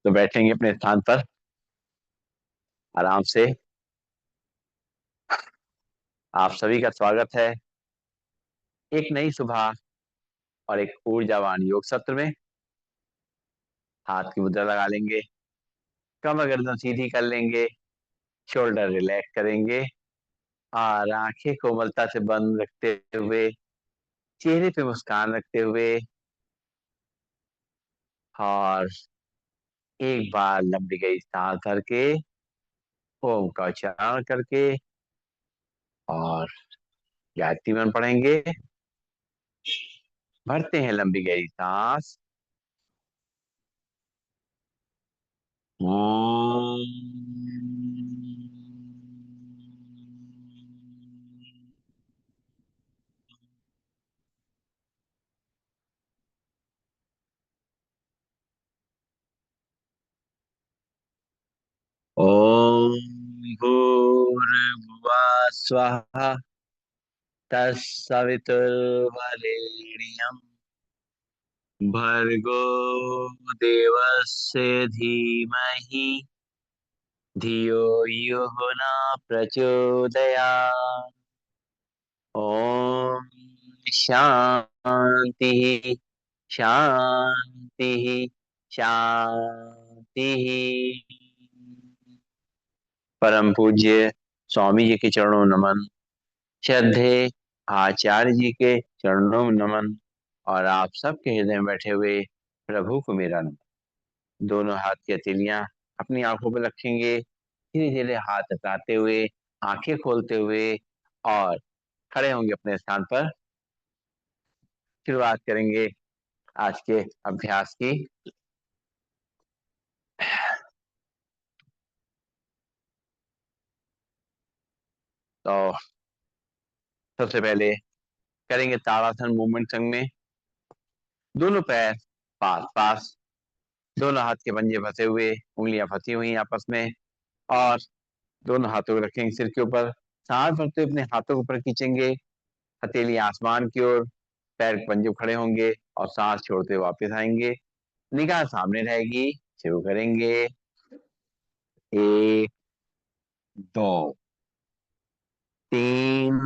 तो बैठेंगे अपने स्थान पर आराम से। आप सभी का स्वागत है एक नई सुबह और एक ऊर्जावान योग सत्र में। हाथ की मुद्रा लगा लेंगे, कमर गर्दन सीधी कर लेंगे, शोल्डर रिलैक्स करेंगे और आंखें कोमलता से बंद रखते हुए, चेहरे पे मुस्कान रखते हुए और एक बार लंबी गई सांस भर के ओम का उच्चारण करके और गायत्री मंत्र पढ़ेंगे। भरते हैं लंबी गई सांस। ओम। ओम भूर्भुवः स्वः तत्सवितुर्वरेण्यं भर्गो देवस्य धीमहि धियो यो न प्रचोदयात्। ओम शांति शांति शांति। परम पूज्य स्वामी जी के चरणों में नमन। श्रद्धेय आचार्य जी के चरणों में नमन। और आप सबके हृदय में बैठे हुए प्रभु को मेरा नमन। दोनों हाथ की हथेलियां अपनी आंखों पर रखेंगे। धीरे धीरे हाथ हटाते हुए, आंखें खोलते हुए और खड़े होंगे अपने स्थान पर। शुरुआत करेंगे आज के अभ्यास की। तो सबसे पहले करेंगे ताड़ासन मूवमेंट संग में। दोनों पैर पास पास, दोनों हाथ के पंजे फंसे हुए, उंगलियां फंसी हुई आपस में। और दोनों हाथों को रखेंगे सिर के ऊपर। सांस भरते हुए अपने हाथों को ऊपर खींचेंगे, हथेली आसमान की ओर, पैर के पंजे खड़े होंगे और सांस छोड़ते हुए वापस आएंगे। निगाह सामने रहेगी। शुरू करेंगे। एक, दो, तीन,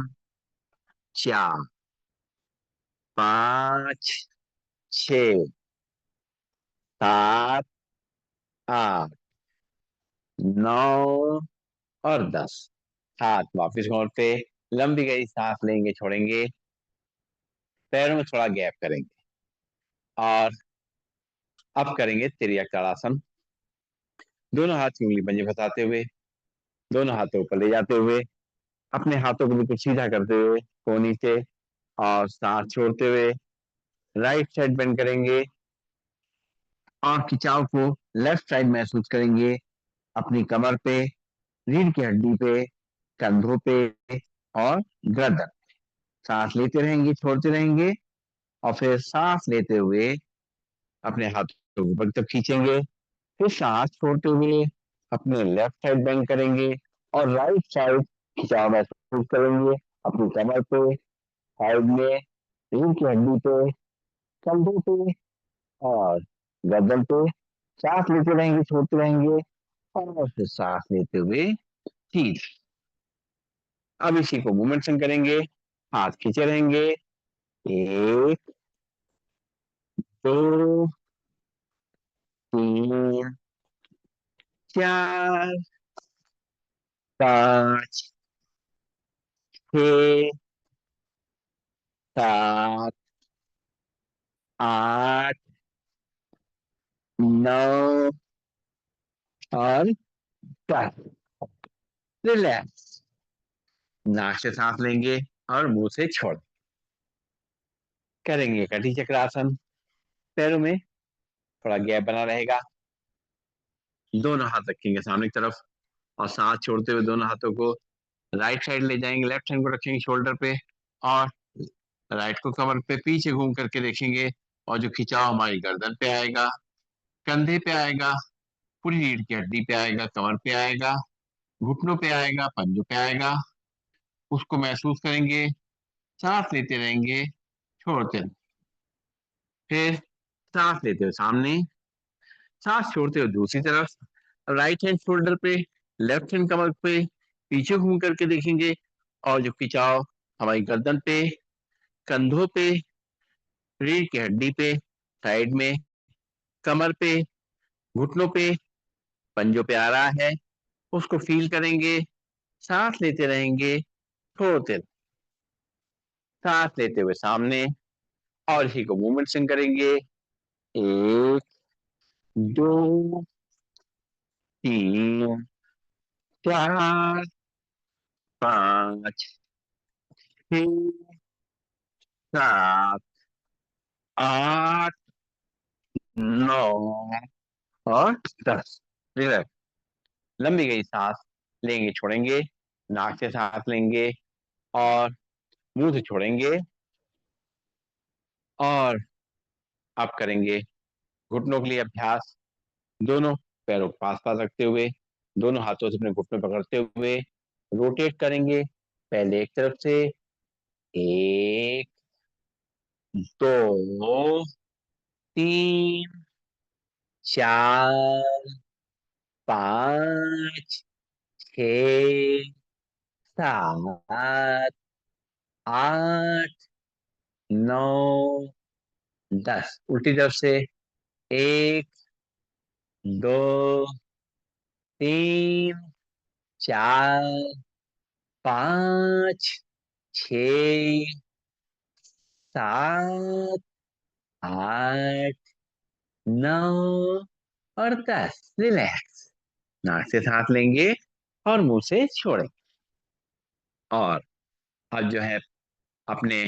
चार, पाँच, छ, सात, आठ, नौ और 10। हाथ वापिस मोड़ते, लंबी गई सांस लेंगे, छोड़ेंगे, पैरों में थोड़ा गैप करेंगे और अब करेंगे तिर्यक ताड़ासन। दोनों हाथ की उंगली पंजे फंसाते हुए, दोनों हाथों ऊपर ले जाते हुए, अपने हाथों को बिल्कुल सीधा करते हुए कोहनी से और सांस छोड़ते हुए राइट साइड बेंड करेंगे और खिंचाव को लेफ्ट साइड महसूस करेंगे। अपनी कमर पे, रीढ़ की हड्डी पे, कंधों पे और गर्दन। सांस लेते रहेंगे, छोड़ते रहेंगे और फिर सांस लेते हुए अपने हाथों को ऊपर तक खींचेंगे। फिर सांस छोड़ते हुए अपने लेफ्ट साइड बेंड करेंगे और राइट साइड खिंचाव महसूस करेंगे। अपनी कमर पे, साइड में, रीढ़ की हड्डी पे, कंधों पे और गर्दन पे। सांस लेते रहेंगे, छोड़ते रहेंगे और फिर सांस लेते हुए ठीक। अब इसी को मूवमेंट संग करेंगे। हाथ खींचे रहेंगे। एक, दो, तीन, चार, पाँच, छः, सात, आठ, नौ और 10। रिलैक्स। नाक से सांस लेंगे और मुंह से छोड़ करेंगे कटी चक्रासन। पैरों में थोड़ा गैप बना रहेगा। दोनों हाथ रखेंगे सामने की तरफ और सांस छोड़ते हुए दोनों हाथों को राइट साइड ले जाएंगे। लेफ्ट हैंड को रखेंगे शोल्डर पे और राइट को कमर पे पीछे घूम करके देखेंगे। और जो खिंचाव हमारी गर्दन पे आएगा, कंधे पे आएगा, पूरी रीढ़ की हड्डी पे आएगा, कमर पे आएगा, घुटनों पे आएगा, पंजों पे आएगा, उसको महसूस करेंगे। सांस लेते रहेंगे, छोड़ते रहेंगे। फिर सांस लेते हुए सामने, सांस छोड़ते हुए दूसरी तरफ, राइट हैंड शोल्डर पे, लेफ्ट हैंड कमर पे, पीछे घूम करके देखेंगे। और जो खिंचाव हमारी गर्दन पे, कंधों पे, रीढ़ की हड्डी पे, साइड में, कमर पे, घुटनों पे, पंजों पे आ रहा है, उसको फील करेंगे। सांस लेते रहेंगे, छोड़ते, सांस लेते हुए सामने, और इसी को मूवमेंट से करेंगे। एक, दो, तीन, चार, पांच, छह, सात, आठ, नौ और 10। रिलैक्स। लंबी गई सांस लेंगे, छोड़ेंगे, नाक से सांस लेंगे और मुंह से छोड़ेंगे। और अब करेंगे घुटनों के लिए अभ्यास। दोनों पैरों को पास पास रखते हुए, दोनों हाथों से अपने घुटनों पकड़ते हुए रोटेट करेंगे। पहले एक तरफ से, एक, दो, तीन, चार, पांच, छ, सात, आठ, नौ, 10। उल्टी तरफ से, एक, दो, तीन, चार, पांच, छ, सात, आठ, नौ और 10। रिलैक्स। नाक से सांस लेंगे और मुंह से छोड़ेंगे। और अब जो है अपने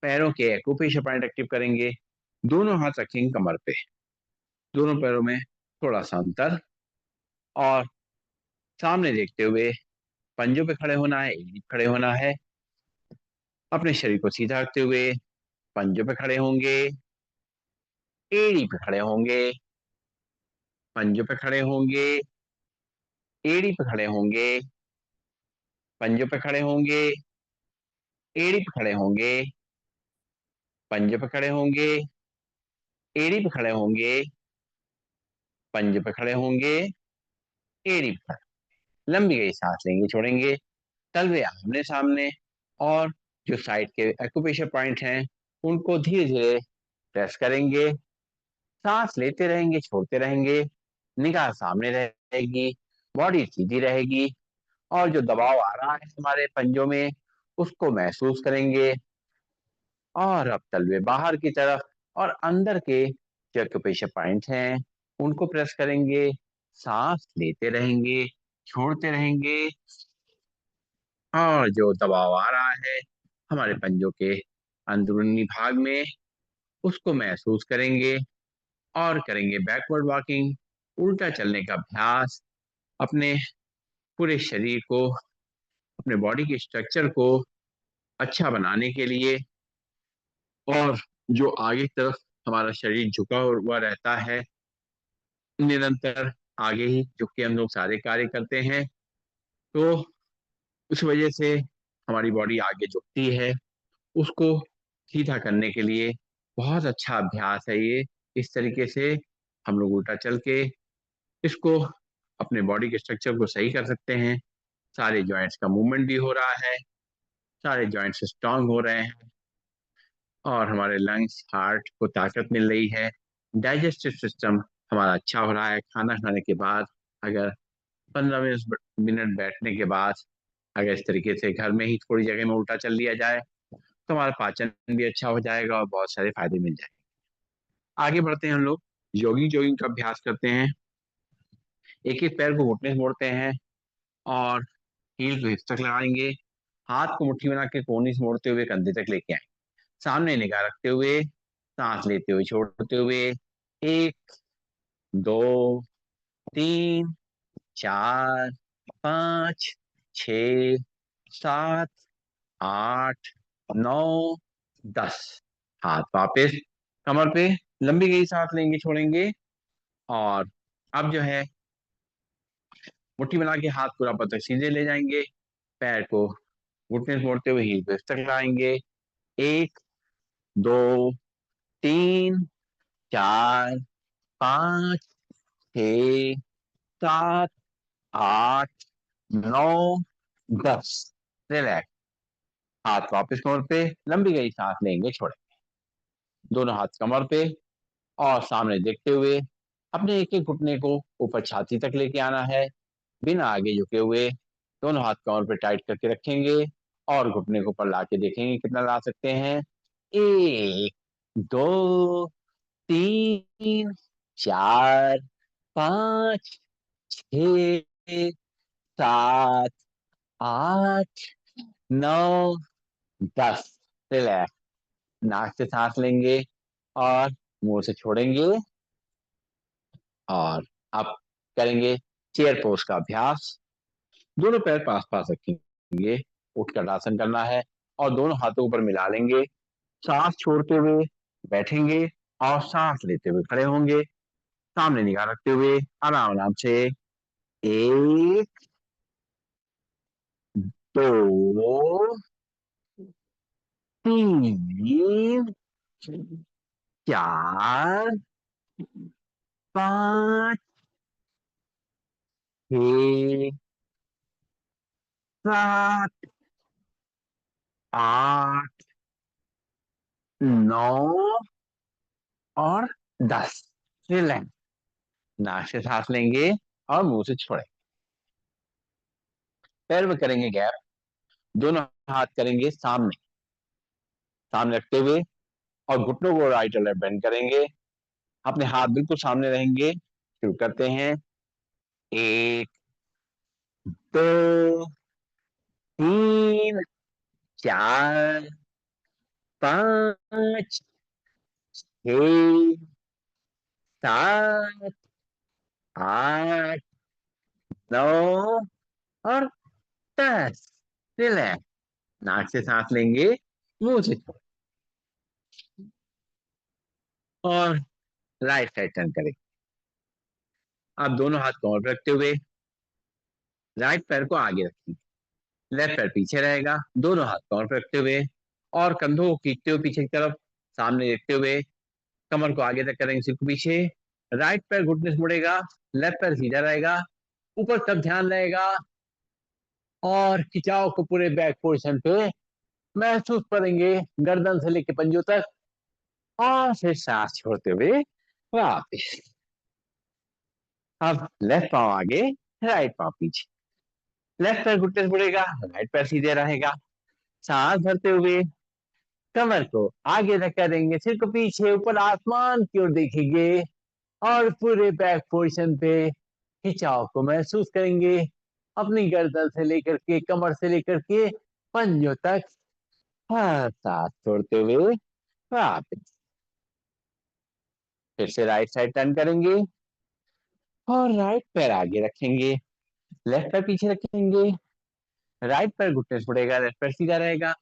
पैरों के एक्यूप्रेशर पॉइंट एक्टिव करेंगे। दोनों हाथ रखेंगे कमर पे, दोनों पैरों में थोड़ा सा अंतर, और सामने देखते हुए पंजों पे खड़े होना है, एड़ी पे खड़े होना है। अपने शरीर को सीधा रखते हुए पंजों पे खड़े होंगे, एड़ी पे खड़े होंगे, पंजों पे खड़े होंगे, एड़ी पे खड़े होंगे, पंजों पे खड़े होंगे, एड़ी पे खड़े होंगे, पंजों पे खड़े होंगे, एड़ी पे खड़े होंगे, पंजों पे खड़े होंगे, एड़ी पे खड़े। लंबी गई सांस लेंगे, छोड़ेंगे, तलवे आमने सामने। और जो साइड के एक्यूप्रेशर पॉइंट हैं उनको धीरे धीरे प्रेस करेंगे। सांस लेते रहेंगे, छोड़ते रहेंगे, निगाह सामने रहेगी, बॉडी सीधी रहेगी। और जो दबाव आ रहा है हमारे पंजों में उसको महसूस करेंगे। और अब तलवे बाहर की तरफ और अंदर के जो एक्यूप्रेशर पॉइंट हैं उनको प्रेस करेंगे। सांस लेते रहेंगे, छोड़ते रहेंगे, और जो दबाव आ रहा है हमारे पंजों के अंदरूनी भाग में उसको महसूस करेंगे। और करेंगे बैकवर्ड वॉकिंग, उल्टा चलने का अभ्यास। अपने पूरे शरीर को, अपने बॉडी के स्ट्रक्चर को अच्छा बनाने के लिए, और जो आगे की तरफ हमारा शरीर झुका हुआ रहता है, निरंतर आगे ही झुक के हम लोग सारे कार्य करते हैं, तो उस वजह से हमारी बॉडी आगे झुकती है। उसको सीधा करने के लिए बहुत अच्छा अभ्यास है ये। इस तरीके से हम लोग उल्टा चल के इसको, अपने बॉडी के स्ट्रक्चर को सही कर सकते हैं। सारे जॉइंट्स का मूवमेंट भी हो रहा है, सारे जॉइंट्स स्ट्रांग हो रहे हैं, और हमारे लंग्स, हार्ट को ताकत मिल रही है। डाइजेस्टिव सिस्टम हमारा अच्छा हो रहा है। खाना खाने के बाद अगर 15 मिनट बैठने के बाद अगर इस तरीके से घर में ही थोड़ी जगह में उल्टा चल लिया जाए तो हमारा पाचन भी अच्छा हो जाएगा और बहुत सारे फायदे मिल जाएंगे। आगे बढ़ते हैं हम लोग, जॉगिंग जॉगिंग का अभ्यास करते हैं। एक एक पैर को घुटने से मोड़ते हैं और हील को हिप तक लगाएंगे। हाथ को मुट्ठी बना के कोहनी से मोड़ते हुए कंधे तक लेके आए, सामने निगाह रखते हुए, सांस लेते हुए, छोड़ते हुए। एक, दो, तीन, चार, पांच, छ, सात, आठ, नौ, 10। हाथ वापस कमर पे, लंबी गई सांस लेंगे, छोड़ेंगे। और अब जो है मुट्ठी बना के हाथ पूरा पतक सीधे ले जाएंगे, पैर को घुटने से मोड़ते हुए हील पे तक लाएंगे। एक, दो, तीन, चार, 5, 6, 7, 8, 9, 10। रिलैक्स। हाथ वापस कमर पे, लंबी गई सांस लेंगे, छोड़े। दोनों हाथ कमर पे और सामने देखते हुए अपने एक एक घुटने को ऊपर छाती तक लेके आना है, बिना आगे झुके हुए। दोनों हाथ कमर पे टाइट करके रखेंगे और घुटने को ऊपर ला के देखेंगे कितना ला सकते हैं। 1, 2, 3, 4, 5, 6, 7, 8, 9, 10। रिलैक्स। नाक से सांस लेंगे और मुंह से छोड़ेंगे। और अब करेंगे चेयर पोज का अभ्यास। दोनों पैर पास पास रखेंगे, उठकर आसन करना है और दोनों हाथों को ऊपर मिला लेंगे। सांस छोड़ते हुए बैठेंगे और सांस लेते हुए खड़े होंगे, सामने निगाह रखते हुए आराम आराम से। 1, 2, 3, 4, 5, 6, 7, 8, 9 और 10। रिलैक्स। नाक से सांस लेंगे और मुंह से छोड़ेंगे। पैर में करेंगे गैप। दोनों हाथ करेंगे सामने, सामने रखते हुए और घुटनों को राइट और लेफ्ट बेंड करेंगे। अपने हाथ बिल्कुल सामने रहेंगे। शुरू करते हैं। 1, 2, 3, 4, 5, 6, 7, 8, 9 और 10। रिलैक्स। नाक से सांस लेंगे, मुंह से छोड़, और राइट साइड टर्न करेंगे। आप दोनों हाथ कमर पर रखते हुए राइट पैर को आगे रखेंगे, लेफ्ट पैर पीछे रहेगा। दोनों हाथ कमर पर रखते हुए और कंधों को खींचते हुए पीछे की तरफ, सामने देखते हुए कमर को आगे तक करेंगे, सिर को पीछे। राइट पैर घुटने से मुड़ेगा, लेफ्ट पैर सीधा रहेगा, ऊपर तक ध्यान रहेगा और खिंचाव को पूरे बैक पोर्शन पे महसूस करेंगे, गर्दन से लेकर पंजों तक। और फिर सांस छोड़ते हुए वापस। अब लेफ्ट पांव आगे, राइट पांव पीछे। लेफ्ट पैर घुटने से मुड़ेगा, राइट पैर सीधे रहेगा। सांस भरते हुए कमर को आगे धक्का देंगे, सिर को पीछे, ऊपर आसमान की ओर देखेंगे और पूरे बैक पोर्शन पे खिंचाव को महसूस करेंगे, अपनी गर्दन से लेकर के, कमर से लेकर के पंजों तक। हाँ, सांस छोड़ते हुए वापस। फिर से राइट साइड टर्न करेंगे और राइट पैर आगे रखेंगे, लेफ्ट पैर पीछे रखेंगे। राइट पैर घुटने से मुड़ेगा, लेफ्ट पैर सीधा रहेगा।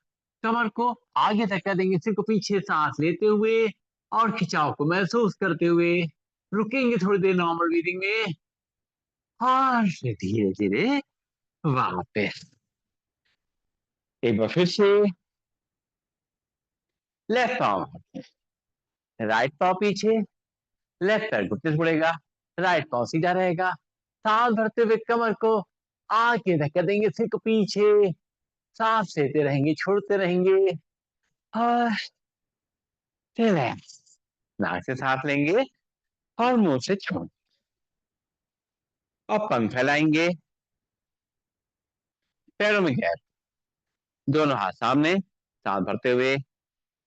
कमर को आगे धक्का देंगे, सिर को पीछे, सांस लेते हुए और खिंचाव को महसूस करते हुए रुकेंगे थोड़ी देर नॉर्मल ब्रीदिंग में और फिर धीरे धीरे वापस। एक बार फिर से लेफ्ट पाँव, राइट पाँव पीछे, लेफ्ट पैर घुटने से मुड़ेगा, राइट पाँव सीधा रहेगा। सांस भरते हुए कमर को आगे धक्का देंगे, सिर को पीछे, सांस लेते रहेंगे, छोड़ते रहेंगे और रिलैक्स। नाक से सांस लेंगे और मुंह से छोड़। और पंख फैलाएंगे, पैरों में गैप। दोनों हाथ सामने, सांस भरते हुए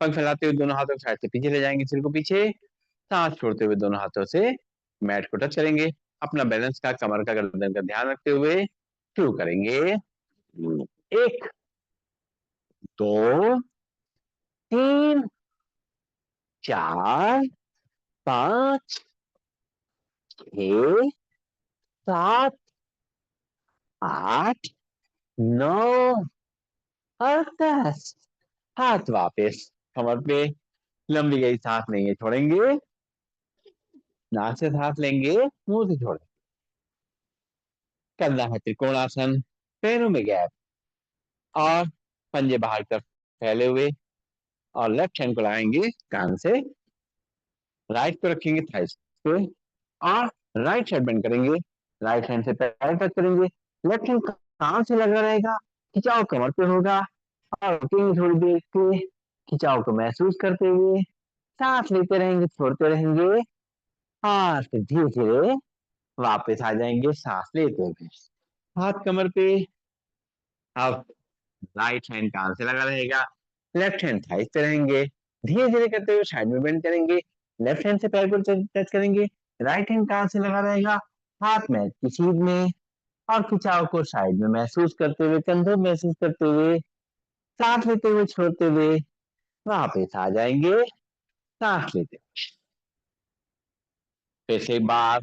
पंख फैलाते हुए दोनों हाथों को साइड से पीछे ले जाएंगे, सिर को पीछे। सांस छोड़ते हुए दोनों हाथों से मैट को टच करेंगे। अपना बैलेंस का, कमर का, गर्दन का ध्यान रखते हुए शुरू करेंगे। 1, 2, 3, 4, 5, 6, 7, 8, 9 और 10। हाथ वापस कमर पे, लंबी गई सांस लेंगे, छोड़ेंगे। नाक से सांस लेंगे, मुंह से छोड़ेंगे। करना है त्रिकोणासन, पैरों में गैप और पंजे बाहर की तरफ फैले हुए। और लेफ्ट हैंड को लाएंगे कान से, राइट को रखेंगे थाइस पे, और राइट साइड बेंड करेंगे, राइट हैंड से पैर टच करेंगे, लेफ्ट हैंड कहाँ से लगा रहेगा, खिंचाव कमर पे होगा। और रुकेंगे थोड़ी देर के, खिंचाव को महसूस करते हुए सांस लेते रहेंगे, छोड़ते रहेंगे, और फिर धीरे धीरे वापस आ जाएंगे सांस लेते हुए। हाथ कमर पे। अब राइट हैंड कान से लगा रहेगा, लेफ्ट हैंड थाइस पे रहेंगे, धीरे धीरे करते हुए साइड में बेंड करेंगे, लेफ्ट हैंड से पैर को टच करेंगे, राइट हैंड कान से लगा रहेगा, हाथ में की सीध में, और खिंचाव को साइड में महसूस करते हुए, कंधों में महसूस करते हुए, सांस लेते हुए छोड़ते हुए वापस आ जाएंगे सांस लेते हुए। फिर से एक बार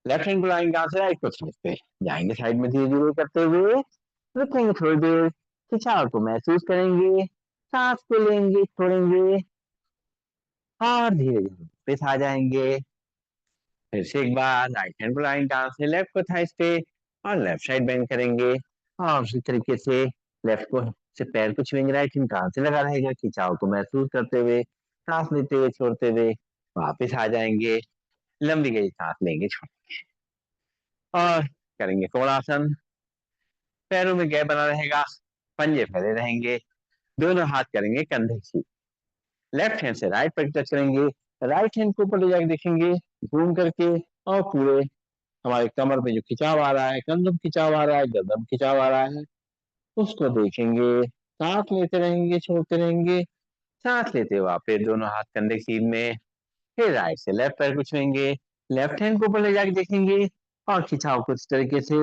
लेफ्ट हैंड को लाएंगे हाथ से, राइट को साइड पे जाएंगे, साइड में धीरे धीरे करते हुए रुकेंगे थोड़ी देर, खिंचाव को महसूस करेंगे, सांस को लेंगे, छोड़ेंगे, और धीरे धीरे वापस आ जाएंगे। फिर से एक बार राइट हैंड को लाएंगे हाथ से, लेफ्ट को थाइस पे, और लेफ्ट साइड बेंड करेंगे, और उसी तरीके से लेफ्ट को से पैर को छुएंगे, राइट हैंड कान से लगा रहेगा, खिंचाव को महसूस करते हुए, सांस लेते हुए, छोड़ते हुए वापस आ जाएंगे। लंबी गहरी सांस लेंगे, छोड़ेंगे, और करेंगे कोणासन। पैरों में गैप बना रहेगा, पंजे फैले रहेंगे, दोनों हाथ करेंगे कंधे की, लेफ्ट हैंड से राइट पैर टच करेंगे, राइट हैंड को ऊपर ले जाके देखेंगे घूम करके, और पूरे हमारे कमर पे जो खिंचाव आ रहा है, कंधों में खिंचाव आ रहा है, गर्दन में खिंचाव आ रहा है, उसको देखेंगे, सांस लेते रहेंगे, छोड़ते रहेंगे, सांस लेते हुए वापस दोनों हाथ कंधे की सीध में, फिर राइट से लेफ्ट पैर को छुएंगे, लेफ्ट हैंड को ऊपर ले जाके देखेंगे, और खिंचाव को इस तरीके से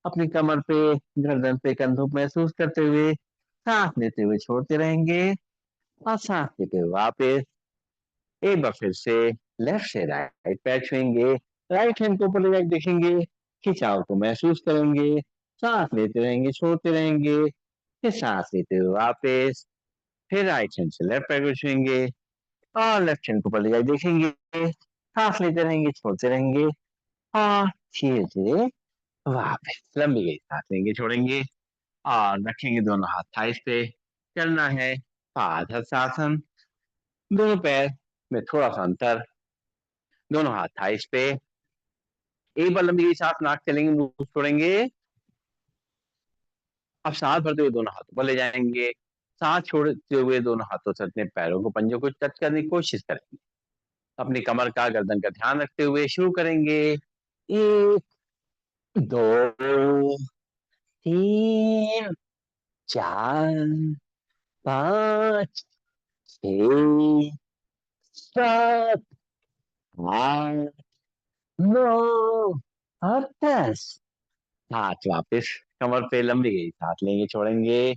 अपनी कमर पे, गर्दन पे, कंधों पे महसूस करते हुए सांस लेते हुए छोड़ते रहेंगे, और सांस लेते हुए वापस एक बार फिर से लेफ्ट से राइट पैर छुएंगे, राइट हैंड को ऊपर ले जाके देखेंगे, खिंचाव को महसूस करेंगे, सांस लेते रहेंगे, छोड़ते रहेंगे, फिर सांस लेते हुए वापस, फिर राइट हैंड से लेफ्ट पैर को छुएंगे, और लेफ्ट हैंड को ऊपर ले जाके देखेंगे, सांस लेते रहेंगे, छोड़ते रहेंगे, और धीरे धीरे वापस लंबी गई सांस लेंगे, छोड़ेंगे, और रखेंगे दोनों हाथ थाइस पे। चलना है पादहस्तासन, दोनों पैर में थोड़ा सा अंतर, दोनों हाथ थाइस पे, एक बार लंबी सांस नाक से लेंगे, मुंह छोड़ेंगे। अब सांस भरते हुए दोनों हाथों पर ले जाएंगे, सांस छोड़ते हुए दोनों हाथों से अपने पैरों को, पंजों को टच करने की कोशिश करेंगे, अपनी कमर का, गर्दन का ध्यान रखते हुए शुरू करेंगे। एक, दो, तीन, चार, पाँच, छः, सात, आठ, नौ, और 10। हाथ वापस कमर पे, लंबी गई सांस लेंगे, छोड़ेंगे,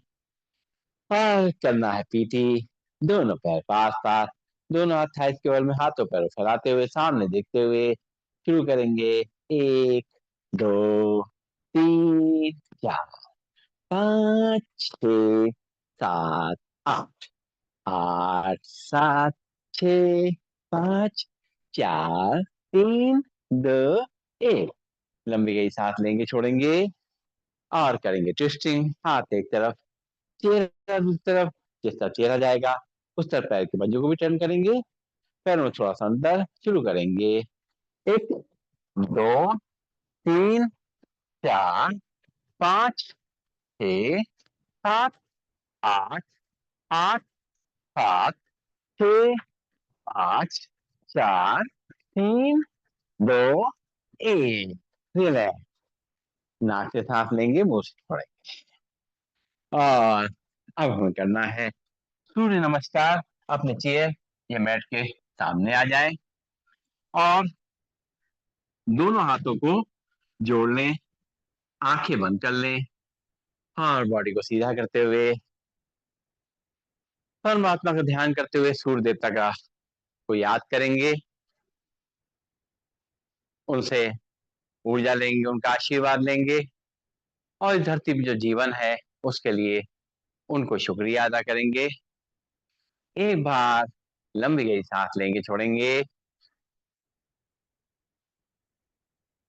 और करना है पीटी। दोनों पैर पास पास, दोनों हाथ थाइस के बल में, हाथों पैरों फैलाते हुए सामने देखते हुए शुरू करेंगे। एक, दो, तीन, चार, पाँच, छः, सात, आठ, आठ, सात, छः, पाँच, चार, तीन, दो, एक। लंबी गई सांस लेंगे, छोड़ेंगे, और करेंगे ट्विस्टिंग। हाथ एक तरफ, चेहरा दूसरी तरफ, जिस तरफ चेहरा जाएगा उस तरफ पैर के पंजों को भी टर्न करेंगे, पैरों में थोड़ा सा अंदर, शुरू करेंगे। एक, दो, तीन, चार, पाँच, छः, सात, आठ, आठ, सात, छः, पाँच, चार, तीन, दो, एक। रिलैक्स। नाक से सांस लेंगे, मुंह से छोड़ेंगे, और अब हमें करना है सूर्य नमस्कार। अपने चेयर या मैट के सामने आ जाए, और दोनों हाथों को जोड़ लें, आंखें बंद कर लें, और बॉडी को सीधा करते हुए परमात्मा का ध्यान करते हुए सूर्य देवता का को याद करेंगे, उनसे ऊर्जा लेंगे, उनका आशीर्वाद लेंगे, और इस धरती पे जो जीवन है उसके लिए उनको शुक्रिया अदा करेंगे। एक बार लंबी गई सांस लेंगे, छोड़ेंगे,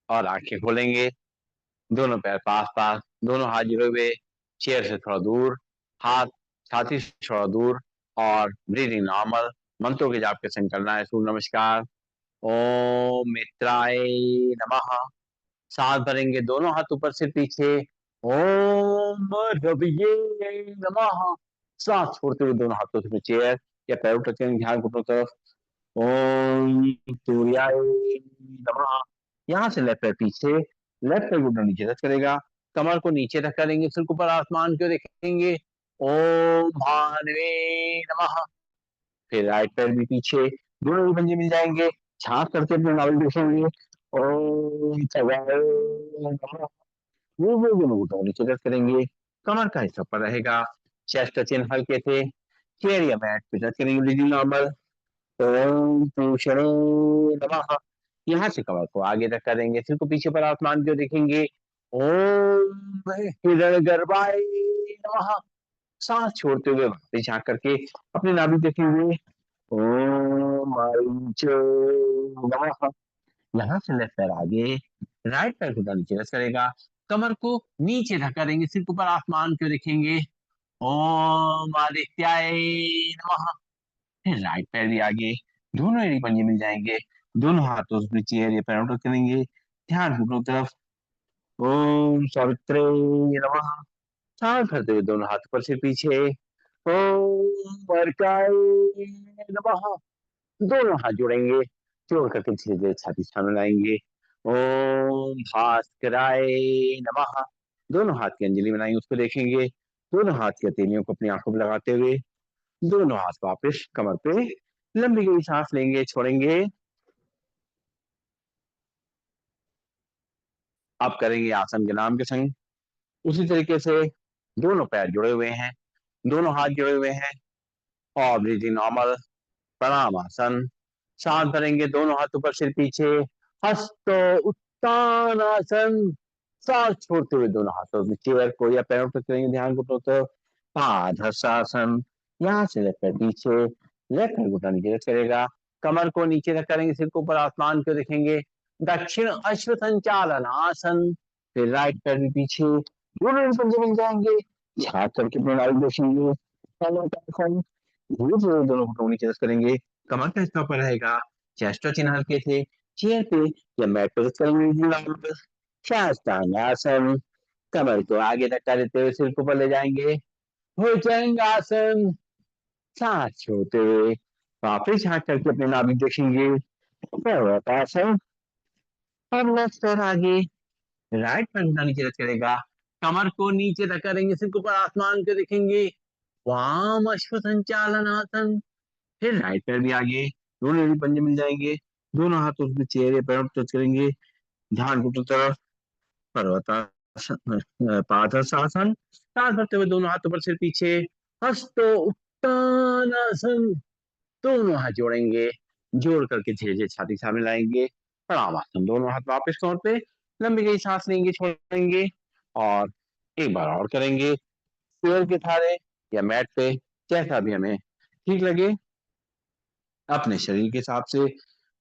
और आंखें खोलेंगे, दोनों पैर पास पास, दोनों हाथ जुड़े हुए, चेयर से थोड़ा दूर, हाथ छाती से थोड़ा दूर, और ब्रीदिंग नॉर्मल। मंत्रों के जाप के संग करना है सूर्य नमस्कार। ओम मित्राय नमः। सांस भरेंगे, दोनों हाथ ऊपर से पीछे। ओम रविये नमः। सांस छोड़ते हुए दोनों हाथों से चेयर या पैरों टच करेंगे, ध्यान घुटनों तरफ। ओम सूर्याय नमः। यहाँ से लेफ्ट पैर पीछे, लेफ्ट पैर घुटना नीचे टच करेगा, कमर को नीचे रख करेंगे, सिर के ऊपर आसमान को देखेंगे। ओम भानवे नमः। फिर राइट पैर भी पीछे, दोनों ही पंजे मिल जाएंगे, झांक करके अपने नाभि देखेंगे। ओम सवाय नमः। वो दोनों घुटनों को नीचे टच करेंगे, कमर का हिस्सा पर रहेगा, चेस्ट चिन्ह हल्के थे, चेयर या मैट पे टच करेंगे, ब्रीदिंग नॉर्मल। ओम पूषणे नमः। यहाँ से कमर को आगे तक करेंगे, सिर को पीछे पर आसमान को देखेंगे। ओम हिरण्यगर्भाय नमः। सांस छोड़ते हुए वापस झांक करके अपने नाभि देखेंगे। ओम मारीच नमः। यहाँ से लेफ्ट पैर आगे, राइट पैर को नीचे रस करेगा, कमर को नीचे धक्का देंगे, सिर के ऊपर आसमान को देखेंगे। ओम आदित्याय नमः। फिर राइट पैर भी आगे, दोनों एड़ी पंजे मिल जाएंगे, दोनों हाथों से चेयर या पैरों को करेंगे, ध्यान घुटनों तरफ। ओम सावित्रे नमः। सांस भरते हुए दोनों हाथ ऊपर से पीछे। ओम अर्काय नमः। दोनों हाथ जोड़ेंगे, जोड़ करके धीरे धीरे छाती सामने लाएंगे। ओम भास्कराय नमः। दोनों हाथ की अंजलि बनाएंगे, उसको देखेंगे, दोनों हाथ की हथेलियों को अपनी आंखों पर लगाते हुए दोनों हाथ वापस कमर पे लंबी गहरी सांस लेंगे, छोड़ेंगे। अब करेंगे आसन के नाम के संग, उसी तरीके से दोनों पैर जुड़े हुए हैं, दोनों हाथ जुड़े हुए हैं, और ब्रीथिंग नॉर्मल, प्रणाम आसन। सांस भरेंगे, दोनों हाथ ऊपर सिर पीछे, हस्त उत्तानासन। सांस छोड़ते हुए दोनों हाथों में चेयर को या पैरों पर करेंगे, ध्यान घुटनों तो पादहस्तासन। यहाँ से लेफ्ट पैर पीछे, लेफ्ट हैंड घुटना नीचे रख करेगा, कमर को नीचे रख करेंगे, सिर को ऊपर आसमान को देखेंगे। दक्षिण अश्व संचालन आसन। फिर राइट पैर भी पीछे, दोनों पंजे मिल जाएंगे, झाँक करके प्रणाली देखेंगे। धीरे धीरे दोनों घुटनों नीचे रख करेंगे, कमर का हिस्सा ऊपर रहेगा, चेस्ट चिन्ह हल्के थे, चेयर पे या मैट पर रख करेंगे। शास्त्रांगासन। कमर को आगे धक्का देते हुए सिर को ऊपर ले जाएंगे। भुजंगासन। सांस छोड़ते हुए वापस झांक करके अपने नाभि देखेंगे। पर्वतासन। और लेफ्ट पैर आगे, राइट पैर उठा नीचे रख करेगा, कमर को नीचे धक्का देंगे, सिर को ऊपर आसमान को देखेंगे। वाम अश्व संचालन आसन। फिर राइट पैर भी आगे, दोनों एड़ी पंजे मिल जाएंगे, दोनों हाथों से चेहरे या पैरों को टच करेंगे, ध्यान घुटनों तरफ। पर्वतासन, पादहस्तासन। सांस भरते हुए दोनों हाथ ऊपर सिर पीछे, हस्त उत्तानासन। दोनों हाथ जोड़ेंगे, जोड़ करके धीरे धीरे छाती सामने लाएंगे, प्रणाम आसन। दोनों हाथ वापस तौर पे लंबी गई सांस लेंगे, छोड़ेंगे, और एक बार और करेंगे, पेड़ के सहारे या मैट पे, जैसा भी हमें ठीक लगे, अपने शरीर के हिसाब से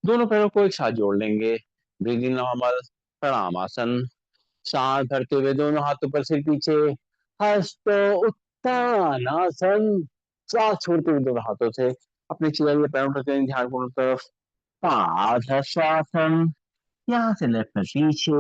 दोनों पैरों को एक साथ जोड़ लेंगे, ब्रीदिंग नॉर्मल, प्रणाम आसन। सांस भरते हुए दोनों हाथ ऊपर सिर पीछे, हस्त उत्तानासन। सांस छोड़ते हुए दोनों हाथों से अपने चेहरे या पैरों पर करें, ध्यान पूर्ण तरफ। पादहस्तासन। यहाँ से लेफ्ट पैर पीछे,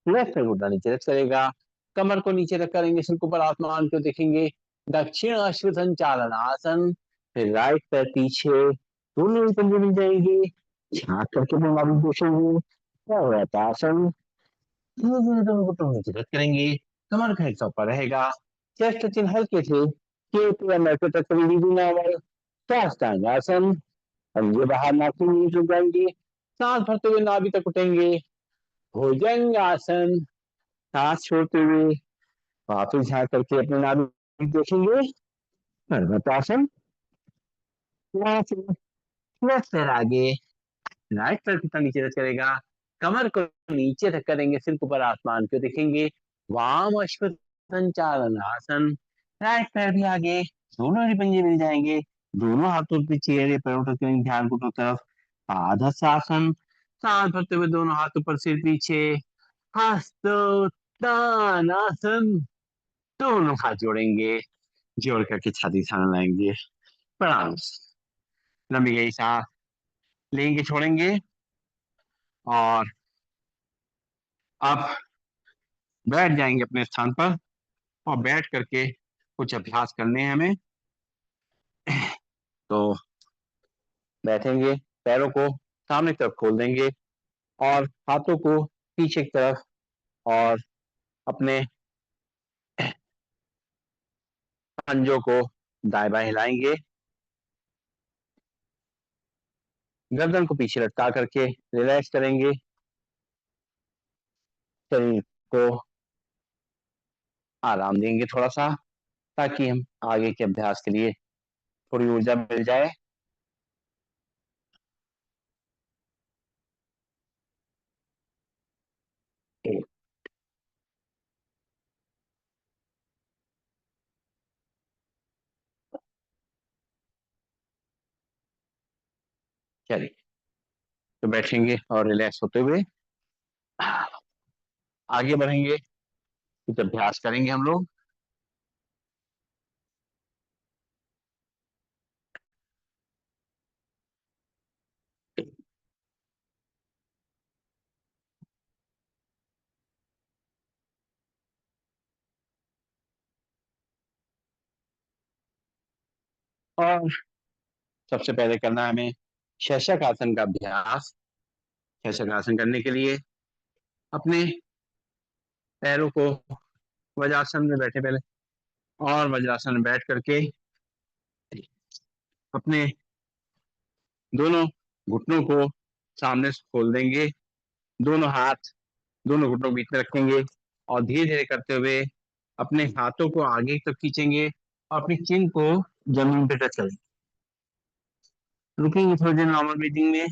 लेफ्ट पैर घुटना नीचे रख करेगा, कमर को नीचे रख करेंगे, सिर को ऊपर आसमान को देखेंगे। दक्षिण अश्व संचालन आसन। फिर राइट पैर पीछे, दोनों ही पंजे मिल जाएंगे, झाँक करके अपने नाभि देखेंगे। पर्वतासन। धीरे धीरे दोनों घुटनों को नीचे रख करेंगे, कमर का हिस्सा ऊपर रहेगा, चेस्ट चिन्ह हल्के थे, केप या मैट पे टच करेंगे, नॉर्मल। साष्टांगासन। पंजे बाहर नाक से नीचे झुक जाएंगे, सांस भरते हुए नाभि तक उठेंगे। भुजंगासन। सांस छोड़ते हुए वापस झाँक करके अपने नाभि देखेंगे। पर्वतासन। लेफ्ट पैर आगे, राइट पैर कितना नीचे टच करेगा, कमर को नीचे धक्का करेंगे, सिर को ऊपर आसमान को देखेंगे। वाम अश्व संचालन आसन। राइट पैर भी आगे, दोनों ही पंजे मिल जाएंगे, दोनों हाथों पे चेहरे पैरों तक करेंगे, ध्यान को तरफ। पादहस्तासन। सांस भरते हुए दोनों हाथ ऊपर सिर पीछे, हस्तोत्तानासन। दोनों हाथ जोड़ेंगे, जोड़ करके छाती सामने लाएंगे, प्रणाम। लंबी गई सांस लेंगे, छोड़ेंगे, और आप बैठ जाएंगे अपने स्थान पर, और बैठ करके कुछ अभ्यास करने हैं हमें। तो बैठेंगे, पैरों को सामने की तरफ खोल देंगे, और हाथों को पीछे की तरफ, और अपने पंजों को दाएं बाएं हिलाएंगे, गर्दन को पीछे लटका करके रिलैक्स करेंगे, शरीर को आराम देंगे थोड़ा सा, ताकि हम आगे के अभ्यास के लिए थोड़ी ऊर्जा मिल जाए। चलिए, तो बैठेंगे और रिलैक्स होते हुए आगे बढ़ेंगे, कुछ अभ्यास करेंगे हम लोग। और सबसे पहले करना है हमें शशक आसन का अभ्यास। शशक आसन करने के लिए अपने पैरों को वज्रासन में बैठे पहले, और वज्रासन में बैठ करके अपने दोनों घुटनों को सामने से खोल देंगे, दोनों हाथ दोनों घुटनों के बीच में रखेंगे, और धीरे धीरे करते हुए अपने हाथों को आगे तक खींचेंगे, और अपनी चिन को जमीन पे टच करेंगे। रुकेंगे थोड़ी देर नॉर्मल ब्रीदिंग में,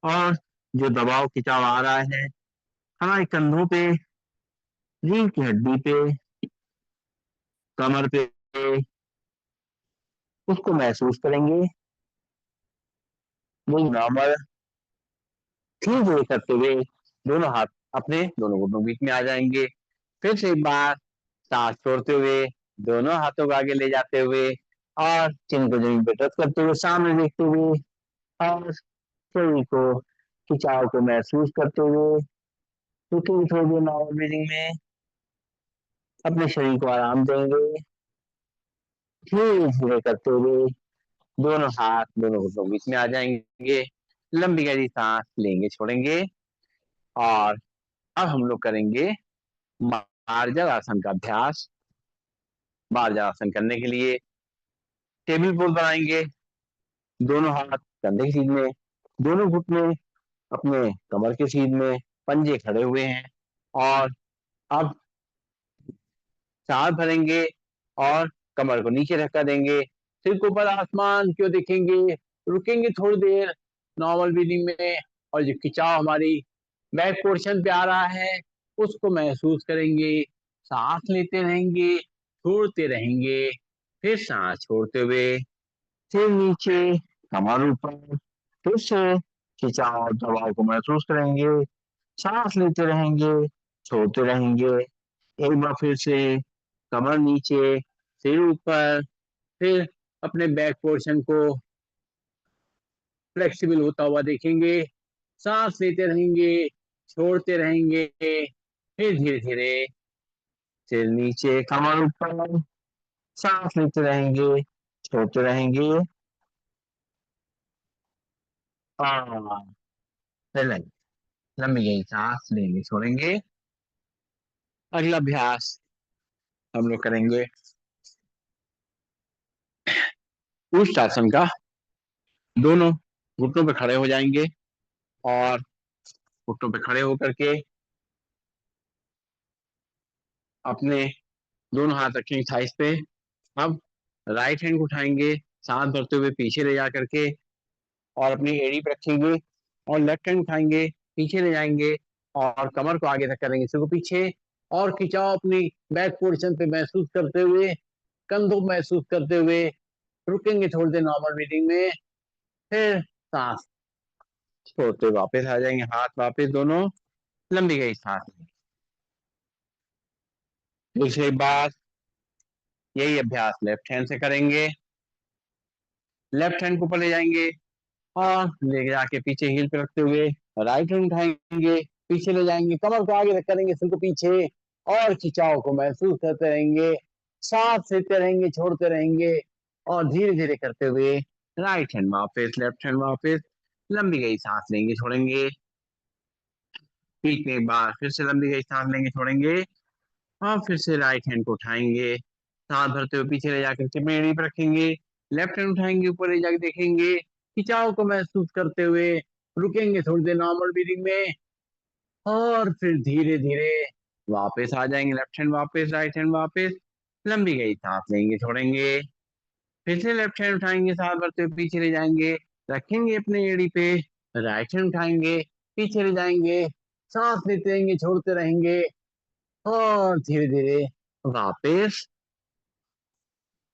और जो दबाव खिंचाव आ रहा है हमारे कंधों पे, रीढ़ की हड्डी पे, कमर पे, उसको महसूस करेंगे। वही नॉर्मल धीरे धीरे करते हुए दोनों हाथ अपने दोनों घुटनों के बीच में आ जाएंगे। फिर से एक बार सांस छोड़ते हुए दोनों हाथों को आगे ले जाते हुए, और चिन को जमीन पे टच करते हुए सामने देखते हुए, और शरीर को खिंचाव को महसूस करते हुए रुकेंगे थोड़ी देर नॉर्मल ब्रीदिंग में, अपने शरीर को आराम देंगे। धीरे धीरे करते हुए दोनों हाथ दोनों घुटनों के बीच में आ जाएंगे, लंबी गहरी सांस लेंगे छोड़ेंगे। और अब हम लोग करेंगे मार्जर आसन का अभ्यास। मार्जर आसन करने के लिए टेबल पोज बनाएंगे, दोनों हाथ कंधे की सीध में, दोनों घुटने अपने कमर के सीध में, पंजे खड़े हुए हैं। और अब सांस भरेंगे, और कमर को नीचे धक्का देंगे, सिर को ऊपर आसमान की ओर देखेंगे, रुकेंगे थोड़ी देर नॉर्मल ब्रीदिंग में, और जो खिंचाव हमारी बैक पोर्शन पे आ रहा है उसको महसूस करेंगे। सांस लेते रहेंगे, छोड़ते रहेंगे, फिर सांस छोड़ते हुए सिर नीचे, कमर ऊपर, फिर से खिंचाव और दबाव को महसूस करेंगे। सांस लेते रहेंगे, छोड़ते रहेंगे, एक बार फिर से कमर नीचे, सिर ऊपर, फिर अपने बैक पोर्शन को फ्लेक्सिबल होता हुआ देखेंगे। सांस लेते रहेंगे, छोड़ते रहेंगे, फिर धीरे धीरे सिर नीचे, कमर ऊपर, सांस लेते रहेंगे, छोड़ते रहेंगे, और रिलैक्स, लंबी गहरी सांस लेंगे छोड़ेंगे। अगला अभ्यास हम लोग करेंगे उष्ट आसन का। दोनों घुटनों पे खड़े हो जाएंगे, और घुटनों पे खड़े होकर के अपने दोनों हाथ रखेंगे थाइस पे। अब राइट हैंड को उठाएंगे, सांस भरते हुए पीछे ले जा करके, और अपनी एड़ी पे रखेंगे, और लेफ्ट हैंड उठाएंगे, पीछे ले जाएंगे, और कमर को आगे तक करेंगे, सिर को पीछे, और खिंचाव अपनी बैक पोर्शन पे महसूस करते हुए, कंधों को महसूस करते हुए रुकेंगे थोड़ी देर नॉर्मल ब्रीदिंग में। फिर सांस छोड़ते वापस आ जाएंगे, हाथ वापस दोनों, लंबी गई सांस लेंगे। दूसरी बार यही अभ्यास लेफ्ट हैंड से करेंगे। लेफ्ट हैंड को ऊपर ले जाएंगे, और ले जाके पीछे हील पे रखते हुए राइट हैंड उठाएंगे, पीछे ले जाएंगे, कमर को आगे करेंगे, सिर को पीछे, और खिंचाव को महसूस करते रहेंगे, सांस लेते रहेंगे, छोड़ते रहेंगे, और धीरे धीरे करते हुए राइट हैंड वापस, लेफ्ट हैंड वापस, लंबी गई सांस लेंगे, छोड़ेंगे, पीछे एक बार फिर से लंबी गई सांस लेंगे, छोड़ेंगे, और फिर से राइट हैंड को उठाएंगे, सांस भरते हुए पीछे ले जाकर चिपड़ी पर रखेंगे, लेफ्ट हैंड उठाएंगे, ऊपर ले जाकर देखेंगे, खिंचाव को महसूस करते हुए रुकेंगे थोड़ी देर नॉर्मल ब्रीदिंग में, और फिर धीरे धीरे वापस आ जाएंगे, लेफ्ट हैंड वापस, राइट हैंड वापस, लंबी गई सांस लेंगे, छोड़ेंगे, फिर से लेफ्ट हैंड उठाएंगे, सांस भरते हुए पीछे ले जाएंगे, रखेंगे अपने एड़ी पे, राइट हैंड उठाएंगे, पीछे ले जाएंगे, सांस लेते रहेंगे, छोड़ते रहेंगे, और धीरे धीरे वापस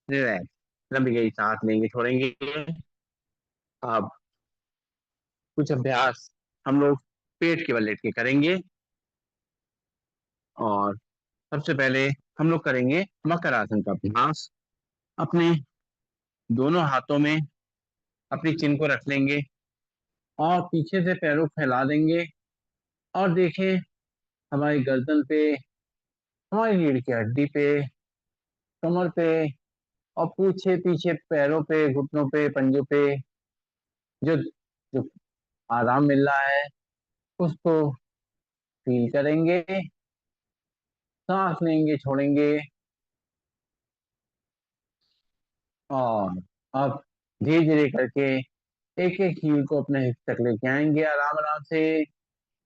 रिलैक्स, लंबी गई सांस लेंगे, छोड़ेंगे। अब कुछ अभ्यास हम लोग पेट के बल लेट के करेंगे, और सबसे पहले हम लोग करेंगे मकर आसन का अभ्यास। अपने दोनों हाथों में अपनी चिन को रख लेंगे, और पीछे से पैरों को फैला देंगे, और देखें हमारी गर्दन पे, हमारी रीढ़ की हड्डी पे, कमर पे, और पूछे पीछे पैरों पे, घुटनों पे, पंजों पे जो जो आराम मिल रहा है उसको फील करेंगे, सांस लेंगे, छोड़ेंगे, और अब धीरे धीरे करके एक एक हील को अपने हिस्से तक लेके आएंगे, आराम आराम से,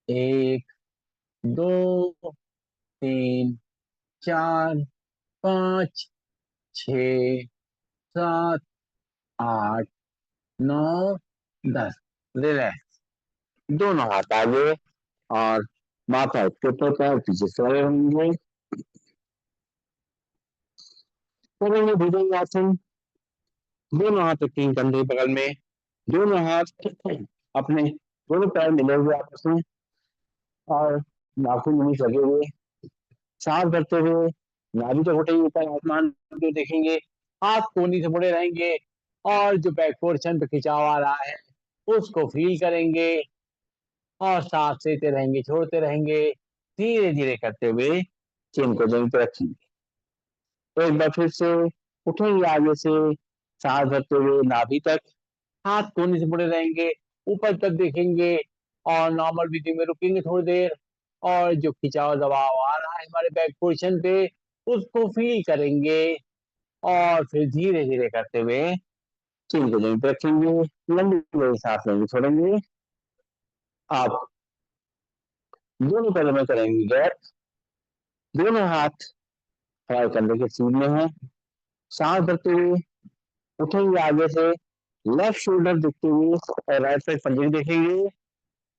एक, दो, तीन, चार, पाँच, छ, सात, आठ, नौ, 10। रिलैक्स, दोनों हाथ आगे, और माथा उसके ऊपर, पैर पीछे सोए होंगे, करेंगे भुजंगासन, दोनों हाथ रखेंगे कंधे बगल में, दोनों हाथ अपने दोनों पैर मिले हुए आपस में, और नाखून मुंह लगे हुए, सांस भरते हुए नाभि तक उठेंगे, ऊपर आसमान को देखेंगे, हाथ कोहनी से मुड़े रहेंगे, और जो बैक पोर्शन पे खिंचाव आ रहा है उसको फील करेंगे, और सांस लेते रहेंगे, छोड़ते रहेंगे, धीरे धीरे करते हुए चिन को जमीन पर रखेंगे। तो एक बार फिर से उठेंगे आगे से, सांस भरते हुए नाभि तक, हाथ कोहनी से मुड़े रहेंगे, ऊपर तक देखेंगे, और नॉर्मल ब्रीथिंग में रुकेंगे थोड़ी देर, और जो खिंचाव दबाव आ रहा है हमारे बैक पोर्शन पे उसको फील करेंगे, और फिर धीरे धीरे करते हुए चिन को जमीन पर रखेंगे, लंबी लंबी सांस लेंगे, छोड़ेंगे। आप दोनों पैरों में करेंगे गैप, दोनों हाथ हमारे कंधे के सीने में है, सांस भरते हुए उठेंगे आगे से, लेफ्ट शोल्डर देखते हुए और राइट साइड पंजे देखेंगे,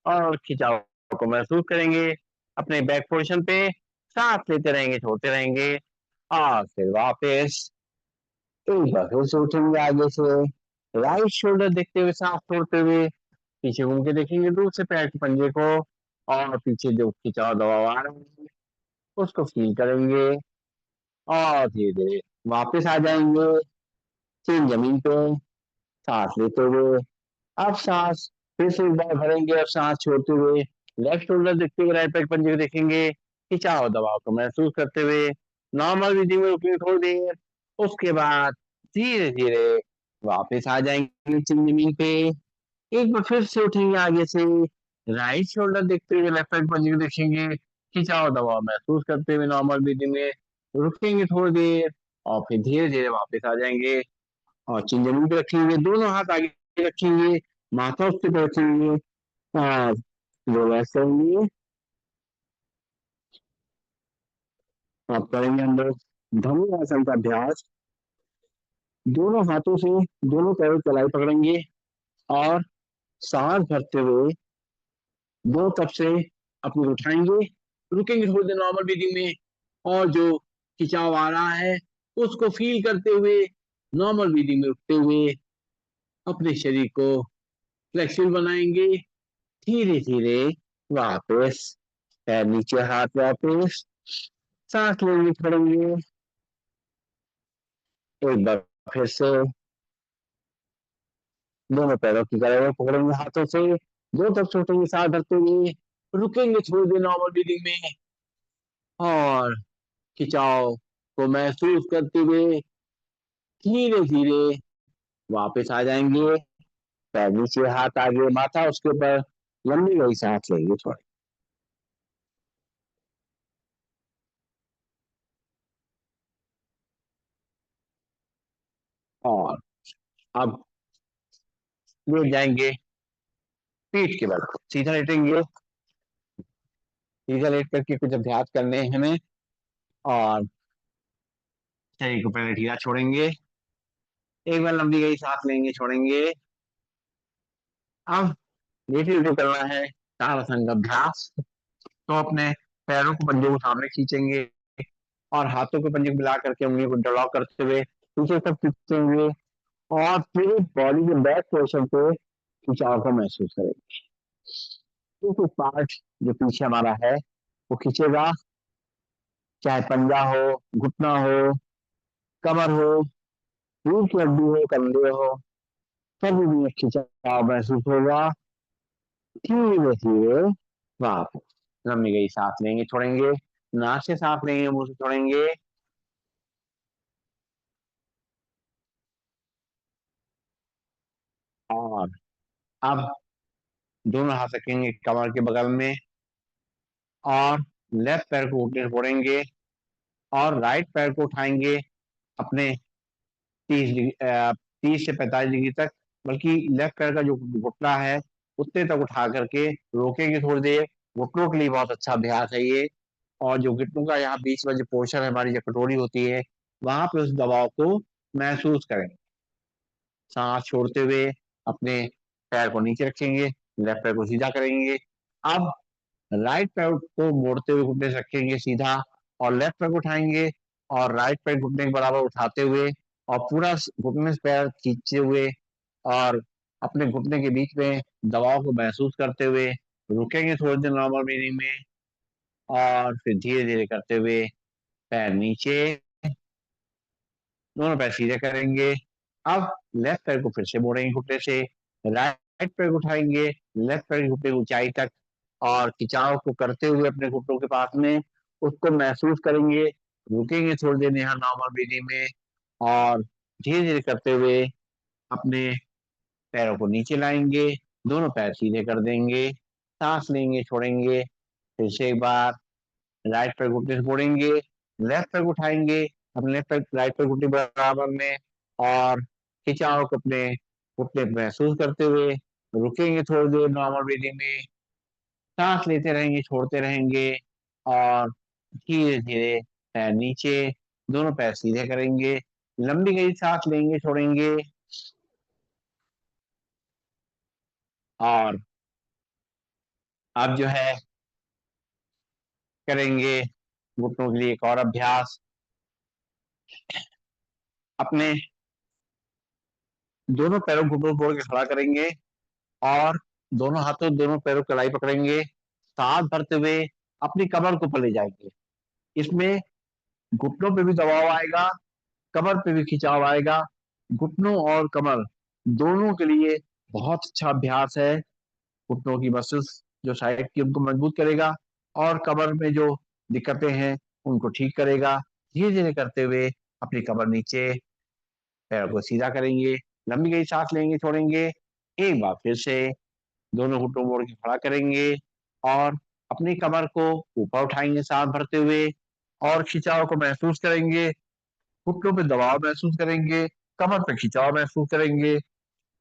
और खिंचाव को महसूस करेंगे अपने बैक पोर्शन पे, सांस लेते रहेंगे, छोड़ते रहेंगे, और फिर वापस एक बार फिर से उठेंगे आगे से, राइट शोल्डर देखते हुए, सांस छोड़ते हुए, पीछे घूम के देखेंगे दूसरे पैर के पंजे को, और पीछे जो खिंचाव दबाव आ रहा है उसको फील करेंगे, और धीरे धीरे वापस आ जाएंगे सेम जमीन पे, सांस लेते हुए। अब सांस फिर से एक बार भरेंगे, अब सांस छोड़ते हुए लेफ्ट शोल्डर देखते हुए राइट पैर पंजे को देखेंगे, खिंचाव दबाव को महसूस करते हुए नॉर्मल ब्रीदिंग में रुकेंगे थोड़ी देर, उसके बाद धीरे धीरे वापस आ जाएंगे चिन जमीन पे, एक बार फिर से उठेंगे आगे से, राइट शोल्डर देखते हुए लेफ्ट पैर पंजे को देखेंगे, खिंचाव दबाव महसूस करते हुए नॉर्मल ब्रीदिंग में रुकेंगे थोड़ी देर, और फिर धीरे धीरे वापस आ जाएंगे, और चिन जमीन पे रखेंगे, दोनों हाथ आगे रखेंगे, माथा उसके पे रखेंगे, और रिलैक्स करेंगे। आप करेंगे हम लोग धनुरासन का अभ्यास, दोनों हाथों से दोनों पैरों की कलाई पकड़ेंगे, और सांस भरते हुए दो कप से अपनी उठाएंगे, रुकेंगे थोड़ी देर नॉर्मल ब्रीदिंग में, और जो खिंचाव आ रहा है उसको फील करते हुए नॉर्मल ब्रीदिंग में रुकते हुए अपने शरीर को फ्लेक्सिबल बनाएंगे, धीरे धीरे वापस पैर नीचे, हाथ वापस, सांस लेंगे, छोड़ेंगे, एक बार फिर से दोनों पैरों की कलाई पकड़ेंगे हाथों से, दो तरफ छोड़ेंगे सांस भरते हुए, रुकेंगे थोड़ी देर नॉर्मल ब्रीदिंग में, और खिंचाव को महसूस करते हुए धीरे धीरे वापस आ जाएंगे। पैर नीचे, हाथ आगे, माथा उसके ऊपर, लंबी गई सांस लेंगे थोड़ी। और अब लेट जाएंगे पीठ के बल, सीधा लेटेंगे। सीधा लेट करके कुछ अभ्यास करने हैं हमें। और शरीर को पहले ढीला छोड़ेंगे, एक बार लंबी गई सांस लेंगे, छोड़ेंगे। अब लेटे लेटे करना है ताड़ासन का अभ्यास। तो अपने पैरों को पंजे को सामने खींचेंगे, और हाथों को पंजे को मिला करके उंगलियों को इंटरलॉक करते हुए पीछे तक खींचेंगे, और फिर बॉडी के बैक पोर्शन पे खिंचाव को महसूस करेंगे। तो पार्ट जो पीछे हमारा है वो खींचेगा, चाहे पंजा हो, घुटना हो, कमर हो, रीढ़ की हड्डी हो, कंधे हो, कभी भी एक खिंचाव महसूस होगा। धीरे धीरे वापस लंबी गई सांस लेंगे, छोड़ेंगे। नाक से सांस लेंगे, मुंह से छोड़ेंगे। और अब दोनों हाथ रखेंगे कमर के बगल में, और लेफ्ट पैर को घुटने से फोड़ेंगे, और राइट पैर को उठाएंगे अपने 30 से 45 डिग्री तक, बल्कि लेफ्ट पैर का जो घुटना है उतने तक उठा करके रोकेंगे थोड़ी देर। घुटनों के लिए बहुत अच्छा अभ्यास है ये। और जो घुटनों का यहाँ बीच में जो पोर्शन है, हमारी जो कटोरी होती है, वहां पे उस दबाव को महसूस करेंगे। सांस छोड़ते हुए अपने पैर को नीचे रखेंगे, लेफ्ट पैर को सीधा करेंगे। अब राइट पैर को मोड़ते हुए घुटने से रखेंगे सीधा, और लेफ्ट पैर को उठाएंगे, और राइट पैर घुटने के बराबर उठाते हुए, और पूरा घुटने से पैर खींचते हुए, और अपने घुटने के बीच में दबाव को महसूस करते हुए रुकेंगे थोड़ी देर नॉर्मल ब्रीदिंग में। और फिर धीरे धीरे करते हुए पैर नीचे, दोनों पैर सीधे करेंगे। अब लेफ्ट पैर को फिर से मोड़ेंगे घुटने से, राइट पैर को उठाएंगे लेफ्ट पैर की घुटने की ऊंचाई तक, और खिंचाव को करते हुए अपने घुटनों के पास में उसको महसूस करेंगे। रुकेंगे थोड़ी देर यहाँ नॉर्मल ब्रीदिंग में, और धीरे धीरे करते हुए अपने पैरों को नीचे लाएंगे, दोनों पैर सीधे कर देंगे। सांस लेंगे, छोड़ेंगे। फिर से एक बार राइट पैर घुटने से मोड़ेंगे, लेफ्ट पैर को उठाएंगे अपने लेफ्ट पैर राइट पैर घुटने बराबर में, और खिंचाव को अपने घुटने पे महसूस करते हुए रुकेंगे थोड़ी देर नॉर्मल ब्रीदिंग में। सांस लेते रहेंगे, छोड़ते रहेंगे, और धीरे धीरे पैर नीचे, दोनों पैर सीधे करेंगे। लंबी गई सांस लेंगे, छोड़ेंगे। और अब जो है करेंगे घुटनों के लिए एक और अभ्यास। अपने दोनों पैरों को घुटनों तोड़ के खड़ा करेंगे, और दोनों हाथों दोनों पैरों की कलाई पकड़ेंगे, सांस भरते हुए अपनी कमर को ऊपर ले जाएंगे। इसमें घुटनों पे भी दबाव आएगा, कमर पे भी खिंचाव आएगा। घुटनों और कमर दोनों के लिए बहुत अच्छा अभ्यास है। घुटनों की मसल्स जो साइड की उनको मजबूत करेगा, और कमर में जो दिक्कतें हैं उनको ठीक करेगा। धीरे धीरे करते हुए अपनी कमर नीचे, पैरों को सीधा करेंगे, लंबी गई सांस लेंगे, छोड़ेंगे। एक बार फिर से दोनों घुटनों मोड़ के खड़ा करेंगे, और अपनी कमर को ऊपर उठाएंगे सांस भरते हुए, और खिंचाव को महसूस करेंगे। घुटनों पे दबाव महसूस करेंगे, कमर पे खिंचाव महसूस करेंगे,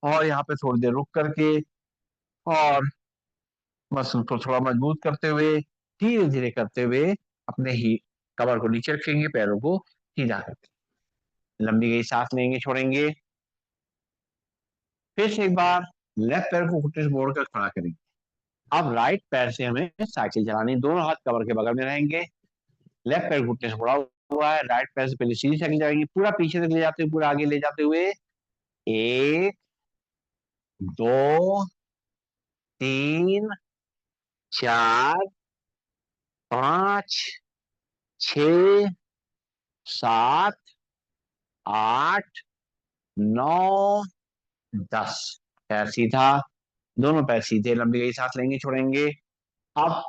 और यहाँ पे थोड़ी देर रुक करके, और मसल को थोड़ा मजबूत करते हुए धीरे धीरे करते हुए अपने ही कमर को नीचे रखेंगे, पैरों को सीधा करके लंबी गई सांस लेंगे, छोड़ेंगे। फिर से एक बार लेफ्ट पैर को घुटने से मोड़कर खड़ा करेंगे। अब राइट पैर से हमें साइकिल चलानी, दोनों हाथ कमर के बगल में रहेंगे। लेफ्ट पैर घुटने से मुड़ा हुआ है, राइट पैर से पहले सीधी साइकिल चलाएंगे, पूरा पीछे तक ले जाते हुए, पूरा आगे ले जाते हुए। एक, दो, तीन, चार, पांच, छ, सात, आठ, 9, 10। पैर सीधा, दोनों पैर सीधे, लंबी गई सांस लेंगे छोड़ेंगे। अब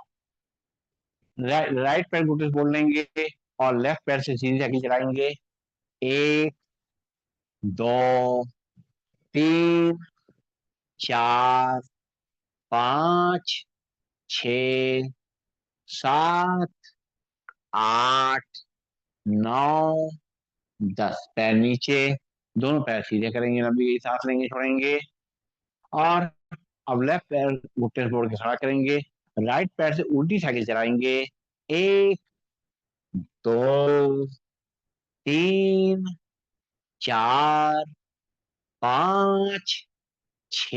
राइट पैर घुटने से मोड़ लेंगे और लेफ्ट पैर से सीधी जाके चलाएंगे। एक, दो, तीन, चार, पाँच, छ, सात, आठ, नौ, 10। पैर नीचे, दोनों पैर सीधे करेंगे, लंबी सांस लेंगे छोड़ेंगे। और अब लेफ्ट पैर घुटने से मोड़ के खड़ा करेंगे, राइट पैर से उल्टी साइकिल चलाएंगे। एक, दो, तीन, चार, पाँच, छ,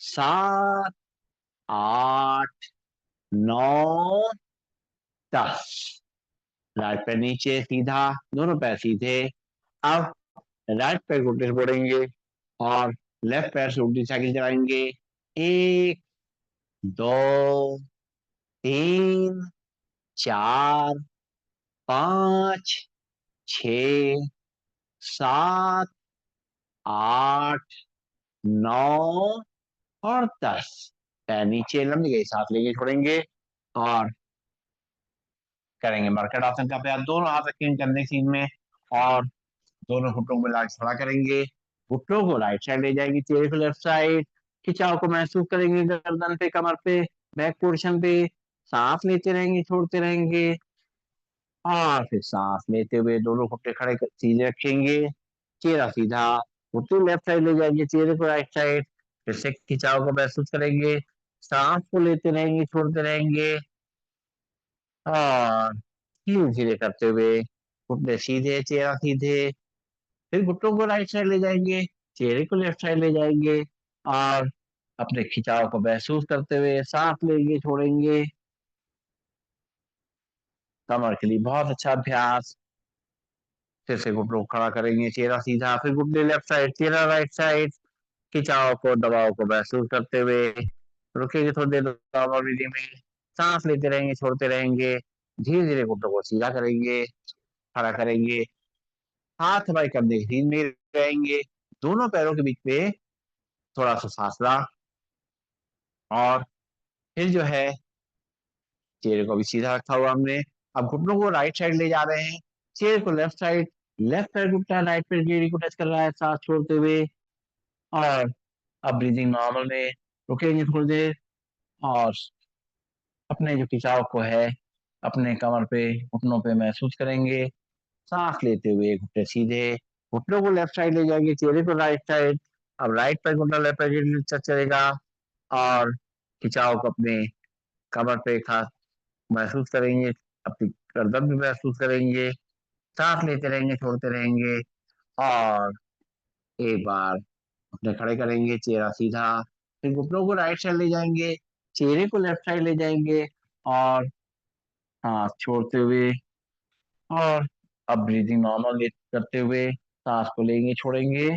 सात, आठ, नौ, 10। राइट पैर नीचे सीधा, दोनों पैर सीधे। अब राइट पैर घुटने से मोड़ेंगे और लेफ्ट पैर से उल्टी साइकिल चलाएंगे। एक, दो, तीन, चार, पाँच, छ, सात, आठ, नौ और 10। पैर नीचे, लंबी गई सांस लेंगे छोड़ेंगे और करेंगे मरकट आसन का अभ्यास। दोनों हाथ रखेंगे कंधे के सीध में और दोनों घुटनों को मिला के खड़ा करेंगे। घुटनों को राइट साइड ले जाएंगे, चेहरे को लेफ्ट साइड। खिंचाव को महसूस करेंगे गर्दन पे, कमर पे, बैक पोर्शन पे। सांस लेते रहेंगे छोड़ते रहेंगे और फिर सांस लेते हुए दोनों घुटने खड़े सीधे रखेंगे, चेहरा सीधा। घुटने लेफ्ट साइड ले जाएंगे, चेहरे को राइट साइड। फिर से खिंचाव को महसूस करेंगे, सांस को लेते रहेंगे छोड़ते रहेंगे और धीरे धीरे करते हुए घुटने सीधे, चेहरा सीधे। फिर घुटनों को राइट साइड ले जाएंगे, चेहरे को लेफ्ट साइड ले जाएंगे और अपने खिंचाव को महसूस करते हुए सांस लेंगे छोड़ेंगे। कमर के लिए बहुत अच्छा अभ्यास। फिर से घुटनों को खड़ा करेंगे, चेहरा सीधा, फिर घुटने लेफ्ट साइड, चेहरा राइट साइड। खिंचाव को, दबाव को महसूस करते हुए रुकेंगे थोड़ी देर नॉर्मल ब्रीदिंग में। सांस लेते रहेंगे छोड़ते रहेंगे, धीरे धीरे घुटनों को सीधा करेंगे, खड़ा करेंगे। हाथ हमारे कंधे के सीध में रहेंगे, दोनों पैरों के बीच में थोड़ा सा फासला। और फिर जो है चेहरे को भी सीधा रखा हुआ हमने। अब घुटनों को राइट साइड ले जा रहे हैं, चेहरे को लेफ्ट साइड। लेफ्ट पैर घुटना राइट पैर की एड़ी को टच कर रहा है, सांस छोड़ते हुए। और अब ब्रीदिंग नॉर्मल में रुकेंगे थोड़ी देर और अपने जो खिंचाव को है अपने कमर पे, घुटनों पे महसूस करेंगे। सांस लेते हुए घुटने सीधे, घुटनों को लेफ्ट साइड ले जाएंगे, चेहरे को राइट साइड। अब राइट पैर घुटना लेफ्ट पैर की टच करेगा और खिंचाव को अपने कमर पे खास महसूस करेंगे, अपनी गर्दन भी महसूस करेंगे। सांस लेते रहेंगे छोड़ते रहेंगे और एक बार अपने खड़े करेंगे, चेहरा सीधा। फिर घुटनों को राइट साइड ले जाएंगे, चेहरे को लेफ्ट साइड ले जाएंगे और सांस छोड़ते हुए और अब ब्रीदिंग नॉर्मल करते हुए सांस को लेंगे छोड़ेंगे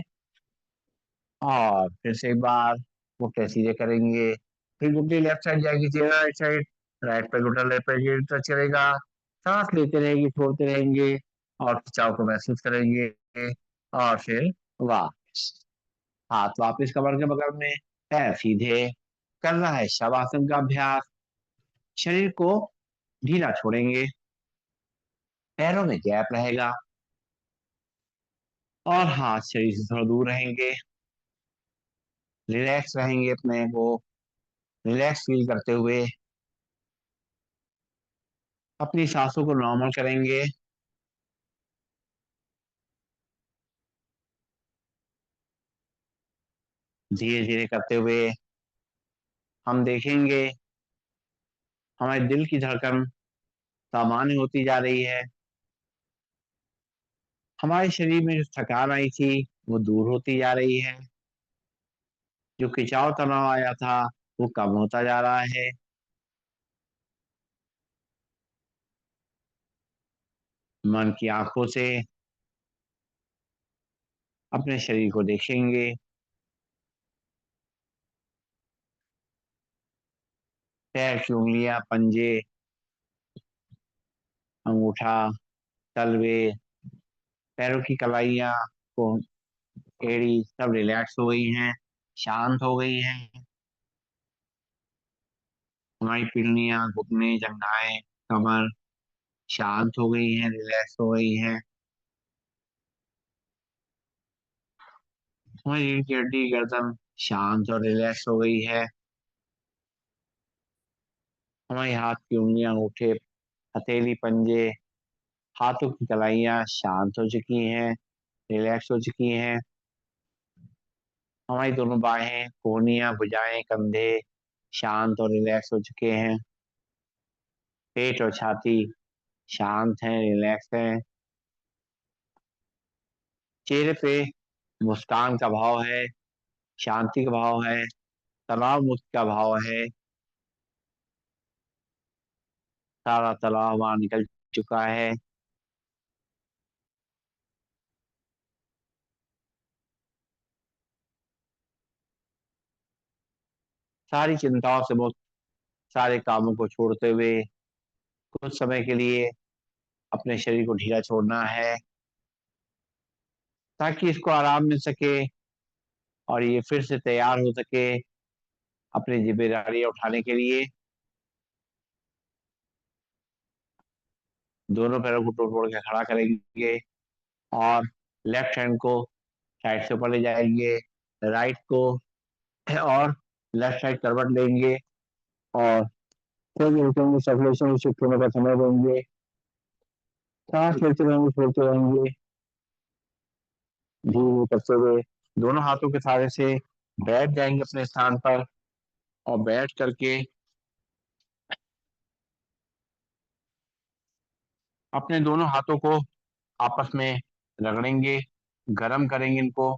और फिर से एक बार घुटने सीधे करेंगे। फिर घुटने लेफ्ट साइड जाएगी, चेहरा राइट साइड। राइट पे घुटना लेफ्ट पे चलेगा। सांस लेते रहेंगे छोड़ते रहेंगे और खिंचाव को महसूस करेंगे और फिर वापस, हाथ वापस कमर के बगल में, पैर सीधे। करना है शवासन का अभ्यास। शरीर को ढीला छोड़ेंगे, पैरों में गैप रहेगा और हाथ शरीर से थोड़ा दूर रहेंगे। रिलैक्स रहेंगे, अपने को रिलैक्स फील करते हुए अपनी सांसों को नॉर्मल करेंगे। धीरे धीरे करते हुए हम देखेंगे हमारे दिल की धड़कन सामान्य होती जा रही है, हमारे शरीर में जो थकान आई थी वो दूर होती जा रही है, जो खिंचाव तनाव आया था वो कम होता जा रहा है। मन की आंखों से अपने शरीर को देखेंगे, पैर की उंगलियां, पंजे, अंगूठा, तलवे, पैरों की कलाइयां, को एड़ी सब रिलैक्स हो गई हैं। शांत हो गई है। हमारी पिंडलियां, घुटने, जंघाएं, कमर शांत हो गई है, रिलैक्स हो गई है। हमारी रीढ़ की हड्डी, गर्दन शांत और रिलैक्स हो गई है। हमारे हाथ की उंगलियां, अंगूठे, हथेली, पंजे, हाथों की कलाइयां शांत हो चुकी हैं, रिलैक्स हो चुकी हैं। हमारी दोनों बाहें, कोहनियां, भुजाएं, कंधे शांत और रिलैक्स हो चुके हैं। पेट और छाती शांत है, रिलैक्स है। चेहरे पे मुस्कान का भाव है, शांति का भाव है, तनाव मुक्त का भाव है। सारा तनाव वहां निकल चुका है। सारी चिंताओं से मुक्त, सारे कामों को छोड़ते हुए कुछ समय के लिए अपने शरीर को ढीला छोड़ना है, ताकि इसको आराम मिल सके और ये फिर से तैयार हो सके अपनी जिम्मेदारी उठाने के लिए। दोनों पैरों को तोड़ तोड़ के खड़ा करेंगे और लेफ्ट हैंड को साइड से ऊपर ले जाएंगे, राइट को और लेफ्ट साइड करवट लेंगे और फिर रुकेंगे, सर्कुलेशन शिफ्ट होने का समय देंगे। सांस लेते रहेंगे, छोड़ते रहेंगे, धीरे करते हुए दोनों हाथों के सहारे से बैठ जाएंगे अपने स्थान पर। और बैठ करके अपने दोनों हाथों को आपस में रगड़ेंगे, गरम करेंगे इनको।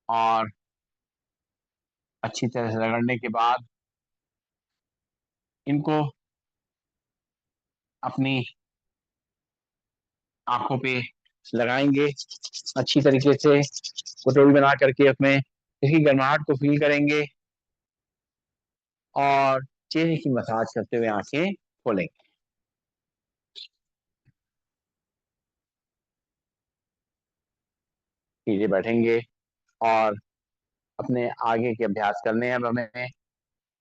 और अच्छी तरह से रगड़ने के बाद इनको अपनी आंखों पे लगाएंगे अच्छी तरीके से, कटोरी बना करके अपने इसकी गर्माहट को फील करेंगे और चेहरे की मसाज करते हुए आंखें खोलेंगे। सीधे बैठेंगे और अपने आगे के अभ्यास करने हैं।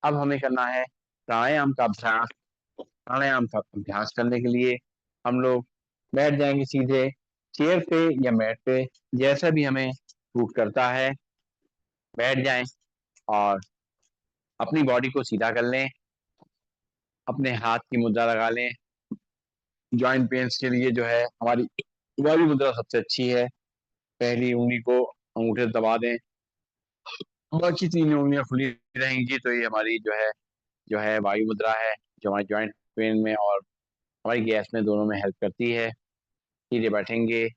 अब हमें करना है प्राणायाम का अभ्यास। प्राणायाम का अभ्यास करने के लिए हम लोग बैठ जाएंगे सीधे चेयर पे या मैट पे, जैसा भी हमें सूट करता है। बैठ जाएं और अपनी बॉडी को सीधा कर लें, अपने हाथ की मुद्रा लगा लें। जॉइंट पेन्स के लिए जो है हमारी वाली मुद्रा सबसे अच्छी है। पहली उंगली को अंगूठे से दबा दें, बाकी तीन उंगलियां खुली रहेंगी तो ये हमारी जो है वायु मुद्रा है, जो हमारी जॉइंट पेन में और हमारी गैस में दोनों में हेल्प करती है। सीधे बैठेंगे,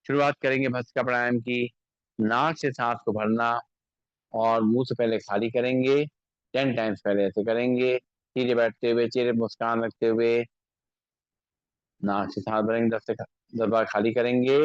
शुरुआत करेंगे भस्त्रिका प्राणायाम की। नाक से सांस को भरना और मुंह से पहले खाली करेंगे। 10 टाइम्स पहले ऐसे करेंगे, सीधे बैठते हुए, चेहरे पर मुस्कान रखते हुए। नाक से सांस भरेंगे, 10 बार खाली करेंगे।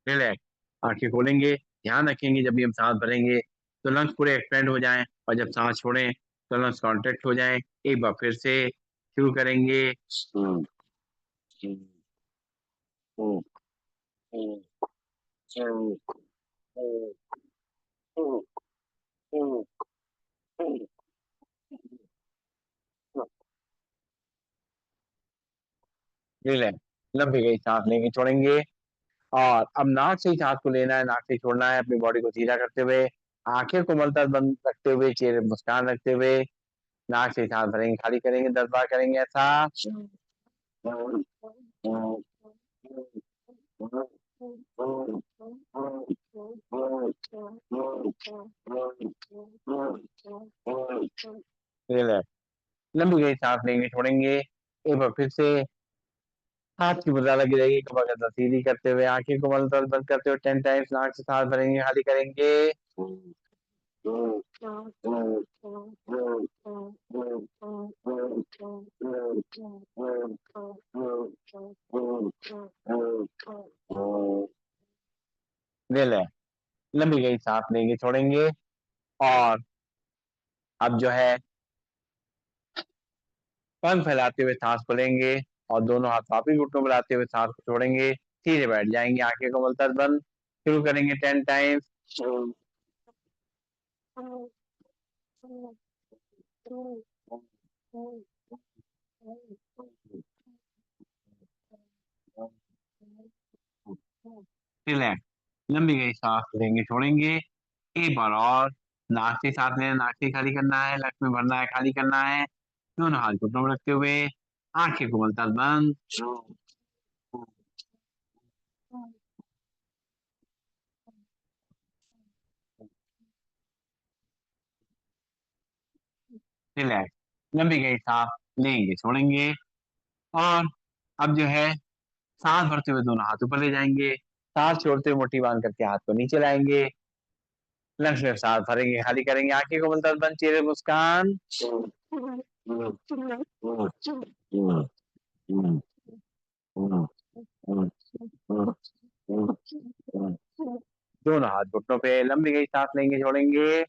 रिलैक्स, आंखें खोलेंगे। ध्यान रखेंगे जब भी हम सांस भरेंगे तो लंग्स पूरे एक्सपेंड हो जाएं, और जब सांस छोड़ें तो लंग्स कॉन्ट्रैक्ट हो जाएं। एक बार फिर से शुरू करेंगे। रिलैक्स, लंबी गई सांस लेंगे, छोड़ेंगे। और अब नाक से ही सांस को लेना है, नाक से ही छोड़ना है, अपनी बॉडी को सीधा करते हुए, आंखें को मलतर बंद रखते हुए, चेहरे पर मुस्कान रखते हुए। नाक से ही सांस भरेंगे, खाली करेंगे, 10 बार करेंगे ऐसा। रिलैक्स, लंबी गई सांस लेंगे, छोड़ेंगे। एक बार फिर से हाथ की मुद्रा लगी रहेगी, कमर गर्दन सीधी करते हुए, आंखें को मलकर बंद करते हुए, 10 टाइम्स नाक से सांस भरेंगे, खाली करेंगे। रिलैक्स, लंबी गई सांस लेंगे, छोड़ेंगे। और अब जो है पंख फैलाते हुए सांस खोलेंगे और दोनों हाथ वापिस घुटनों पर लाते हुए सांस को छोड़ेंगे। सीधे बैठ जाएंगे, आंखें को मलतर बंद। शुरू करेंगे 10 टाइम्स। रिलैक्स। लंबी गई सांस लेंगे छोड़ेंगे। एक बार और। नाक से सांस लेना, नाक से खाली करना है, लक्ष्य में भरना है, खाली करना है। दोनों हाथ घुटनों में रखते हुए आंखें को मलता बंद। रिलैक्स। लंबी गई सांस लेंगे छोड़ेंगे। और अब जो है सांस भरते हुए दोनों हाथ ऊपर ले जाएंगे। सांस छोड़ते हुए मुट्ठी बांध करके हाथ को नीचे लाएंगे। लंग्स में सांस भरेंगे, खाली करेंगे, आंखें को मलता बंद, चेहरे पर मुस्कान। दोनों हाथ घुटनों पे, लंबी गई सांस लेंगे छोड़ेंगे।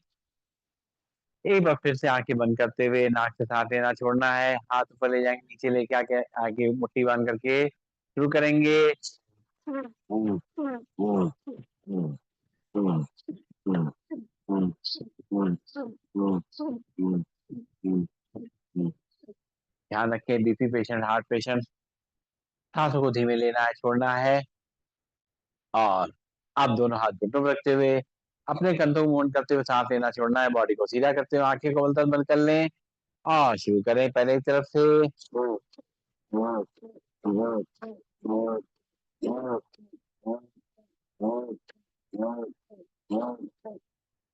एक बार फिर से आंखें बंद करते हुए नाक से सांस लेना छोड़ना है। हाथ ऊपर ले जाएंगे, नीचे लेके आके आगे मुट्ठी बांध करके शुरू करेंगे। ध्यान रखें, बीपी पेशेंट, हार्ट पेशेंट, सांसों को धीमे लेना है, छोड़ना है। और अब दोनों हाथ घुटनों पर रखते हुए अपने कंधों को मूवमेंट करते हुए सांस लेना छोड़ना है। बॉडी को सीधा करते हुए आंखें को बंद बंद कर लें और शुरू करें पहले की तरफ से।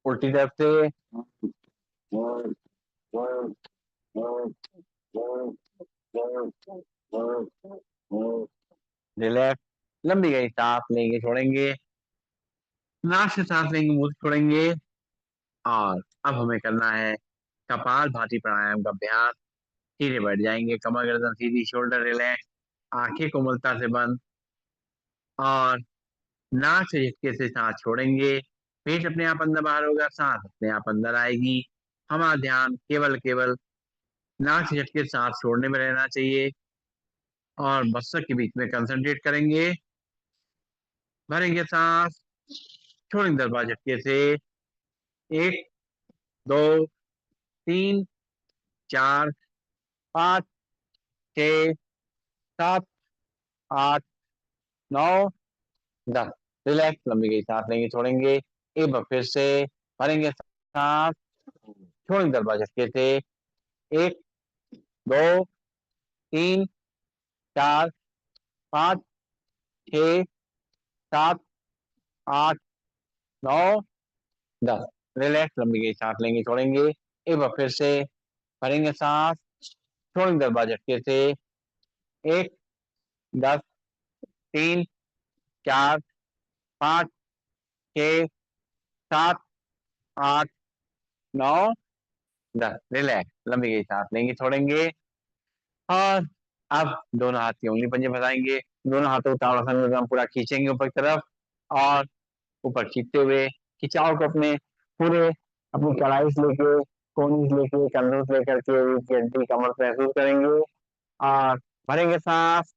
उल्टी तरफ से। रिलैक्स। लंबी गई सांस लेंगे छोड़ेंगे। नाक से सांस लेंगे, मुंह से छोड़ेंगे। और अब हमें करना है कपाल भाती प्राणायाम का अभ्यास। सीधे बैठ जाएंगे, कमर गर्दन सीधी, शोल्डर रिलैक्स, आंखें कोमलता से बंद। और नाक से झटके से सांस छोड़ेंगे। पेट अपने आप अंदर बाहर होगा, सांस अपने आप अंदर आएगी। हमारा ध्यान केवल केवल नाक से झटके से सांस छोड़ने में रहना चाहिए और मस्तक के बीच में कंसंट्रेट करेंगे। भरेंगे सांस, छोड़ेंगे 10 बार झटके से। 1, 2, 3, 4, 5, 6, 7, 8, 9, 10। रिलैक्स। लंबी गई सांस लेंगे छोड़ेंगे। एक बार फिर से भरेंगे सांस, छोड़ेंगे 10 बार झटके से। 1, 2, 3, 4, 5, 6, 7, 8, 9, 10। रिलैक्स। लंबी गई सांस लेंगे छोड़ेंगे। एक बार फिर से भरेंगे सांस, छोड़ेंगे 10 बार झटके से। 1, 2, 3, 4, 5, 6, 7, 8, 9, 10। रिलैक्स। लंबी गई सांस लेंगे छोड़ेंगे। और अब दोनों हाथ की उंगली पंजे फंसाएंगे। दोनों हाथों को ताड़ासन में पूरा खींचेंगे ऊपर की तरफ। और ऊपर खींचते हुए खिंचाव को अपने पूरे अपनी कलाई से लेके, कोहनी से लेके, कंधों से लेकर के रीढ़ की हड्डी, कमर से महसूस करेंगे। और भरेंगे सांस,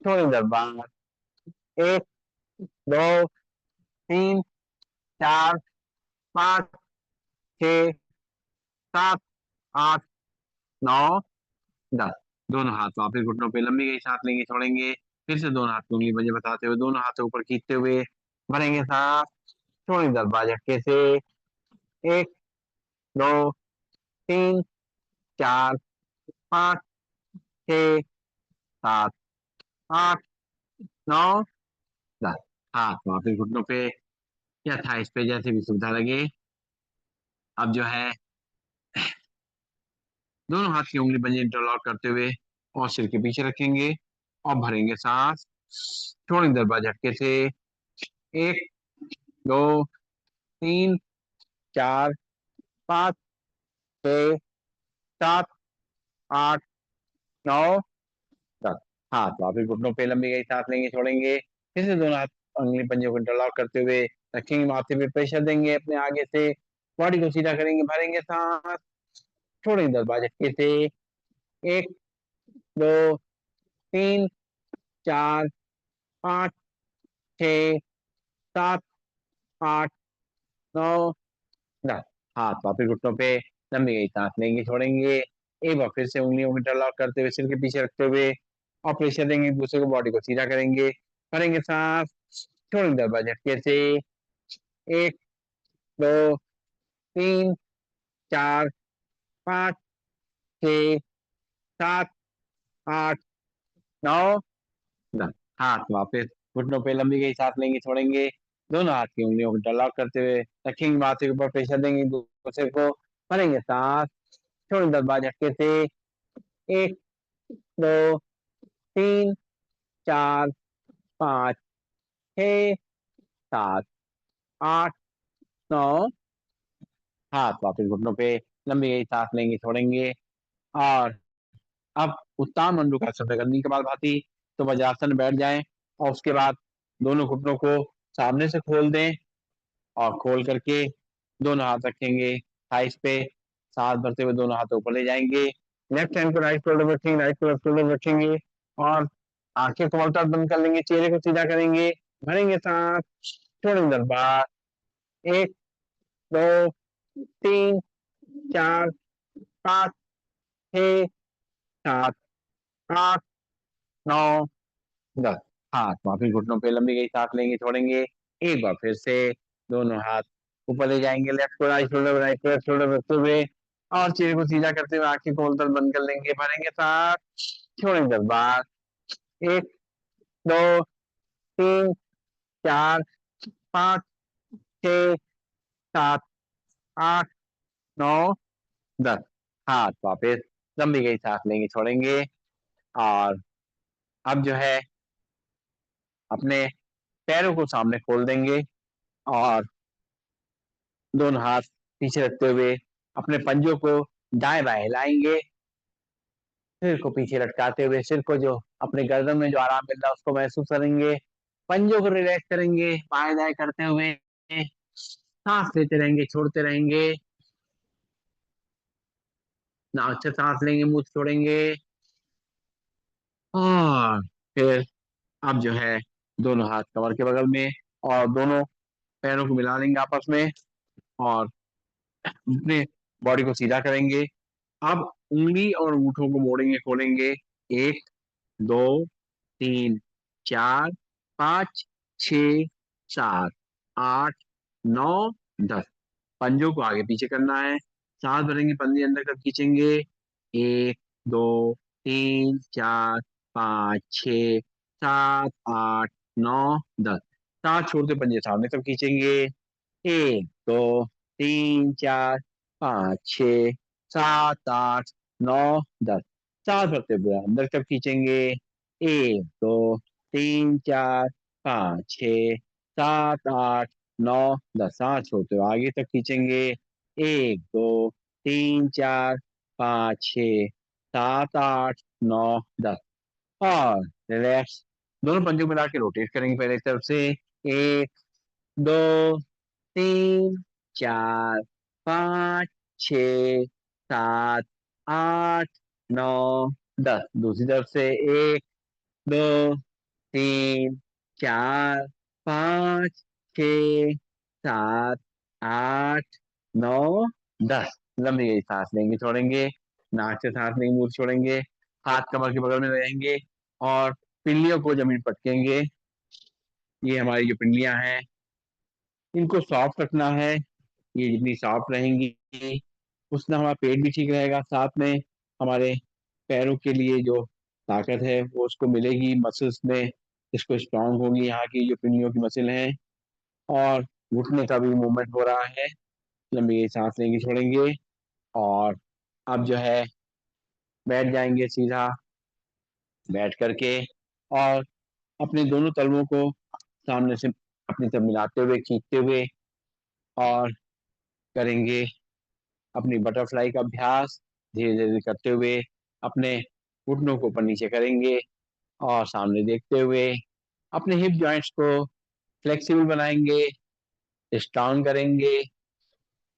छोड़ेंगे 10 बार। 1, 2, 3, 4, 5, 6, 7, 8, 9, 10। दोनों हाथ वापिस घुटनों पे, लंबी गई सांस लेंगे छोड़ेंगे। फिर से दोनों हाथ को उंगली पंजे बताते हुए दोनों हाथों ऊपर खींचते हुए भरेंगे सांस, छोड़ेंगे 10 बार झटके से। 1, 2, 3, 4, 5, 6, 7, 8, 9, 10। हाथ वापिस घुटनों पे या थाइस पे, जैसे भी सुविधा लगे। अब जो है दोनों हाथ की उंगली पंजे इंटरलॉक करते हुए और सिर के पीछे रखेंगे और भरेंगे सांस, छोड़ेंगे 10 बार झटके से। 1, 2, 3, 4, 5, 6, 7, 8, 9, 10। हाथ वापिस घुटनों पे, लंबी गई सांस लेंगे छोड़ेंगे। फिर से दोनों हाथ उंगली पंजों को इंटरलॉक करते हुए रखेंगे, माथे पे प्रेशर देंगे अपने आगे से बॉडी को सीधा करेंगे, भरेंगे सांस, छोड़ेंगे 10 बार झटके से। 1, 2, 3, 4, 5, 6, 7, 8, 9, 10। हाथ वापिस घुटनों पे, लंबी गई सांस लेंगे, छोड़ेंगे। एक बार फिर से उंगलियों को इंटरलॉक करते हुए सिर के पीछे रखते हुए और प्रेशर देंगे एक दूसरे को, बॉडी को सीधा करेंगे, भरेंगे सांस, छोड़ेंगे 10 बार झटके से। 1, 2, 3, 4, 5, 6, 7, 8, 9, 10। हाथ वापिस घुटनों पे, लंबी गई सांस लेंगे, छोड़ेंगे। दोनों हाथ की उंगलियों को इंटरलॉक करते हुए रखेंगे, माथे के ऊपर प्रेशर देंगे एक दूसरे को, भरेंगे सांस, छोड़ेंगे 10 बार झटके से। 1, 2, 3, 4, 5, 6, 7, 8, 9। हाथ वापिस घुटनों पे, लंबी गई सांस लेंगे, छोड़ेंगे। और अब उत्तान मंडूकासन करनी कपालभाति, तो वज्रासन में बैठ जाएं और उसके बाद दोनों घुटनों को सामने से खोल दें और खोल करके दोनों हाथ रखेंगे थाइस पे, सांस भरते हुए दोनों हाथों ऊपर ले जाएंगे। लेफ्ट हैंड को राइट शोल्डर पर रखेंगे, राइट को लेफ्ट शोल्डर पर रखेंगे और आंखें कमलता बंद कर लेंगे, चेहरे को सीधा करेंगे, भरेंगे सांस, छोड़ेंगे 10 बार। 1, 2, 3, 4, 5, 6, 7, 8, 9, 10। हाथ वापिस घुटनों पे, लंबी गई सांस लेंगे, छोड़ेंगे। एक बार फिर से दोनों हाथ ऊपर ले जाएंगे, लेफ्ट को राइट शोल्डर, राइट को लेफ्ट शोल्डर रखते हुए और चेहरे को सीधा करते हुए आंखें खोलकर बंद कर लेंगे, भरेंगे सांस, छोड़ेंगे 10 बार। 1, 2, 3, 4, 5, 6, 7, 8, 9, 10। हाथ वापिस लंबी गई सांस लेंगे, छोड़ेंगे। और अब जो है अपने पैरों को सामने खोल देंगे और दोनों हाथ पीछे रखते हुए अपने पंजों को दाएं बाएं हिलाएंगे, सिर को पीछे लटकाते हुए, सिर को जो अपने गर्दन में जो आराम मिल रहा है उसको महसूस करेंगे, पंजों को रिलैक्स करेंगे बाएं दाएं करते हुए, सांस लेते रहेंगे, छोड़ते रहेंगे। नाक से सांस लेंगे, मुंह से छोड़ेंगे। और फिर अब जो है दोनों हाथ कमर के बगल में और दोनों पैरों को मिला लेंगे आपस में और अपने बॉडी को सीधा करेंगे। अब उंगली और अंगूठों को मोड़ेंगे, खोलेंगे। 1, 2, 3, 4, 5, 6, 7, 8, 9, 10। पंजों को आगे पीछे करना है, सांस भरेंगे, पंजे अंदर कर खींचेंगे। 1, 2, 3, 4, 5, 6, 7, 8, 9, 10। सांस छोड़ते पंजे सामने तक खींचेंगे। 1, 2, 3, 4, 5, 6, 7, 8, 9, 10। सांस भरते हुए अंदर तक खींचेंगे। 1, 2, 3, 4, 5, 6, 7, 8, 9, 10। छोड़ते हुए आगे तक खींचेंगे। 1, 2, 3, 4, 5, 6, 7, 8, 9, 10। और रिलैक्स, दोनों पंजों मिला के रोटेट करेंगे पहले की तरफ से। 1, 2, 3, 4, 5, 6, 7, 8, 9, 10। दूसरी तरफ से। 1, 2, 3, 4, 5, 6, 7, 8, 9, 10। लंबी गई सांस लेंगे, छोड़ेंगे। नाक से सांस लेंगे, मुंह से छोड़ेंगे। हाथ कमर के बगल में रहेंगे और पिल्लियों को जमीन पटकेंगे। ये हमारी जो पिंडलियां हैं इनको सॉफ्ट रखना है, ये जितनी सॉफ्ट रहेंगी उतना हमारा पेट भी ठीक रहेगा, साथ में हमारे पैरों के लिए जो ताकत है वो उसको मिलेगी, मसल्स में इसको स्ट्रांग होगी, यहाँ की जो पिंडलियों की मसल है। और घुटने का भी मूवमेंट हो रहा है। लंबी सांस लेंगे, छोड़ेंगे। और अब जो है बैठ जाएंगे सीधा, बैठ करके और अपने दोनों तलवों को सामने से अपनी तरफ मिलाते हुए, खींचते हुए और करेंगे अपनी बटरफ्लाई का अभ्यास। धीरे धीरे करते हुए अपने घुटनों को ऊपर नीचे करेंगे और सामने देखते हुए अपने हिप जॉइंट्स को फ्लेक्सिबल बनाएंगे, स्ट्रॉन्ग करेंगे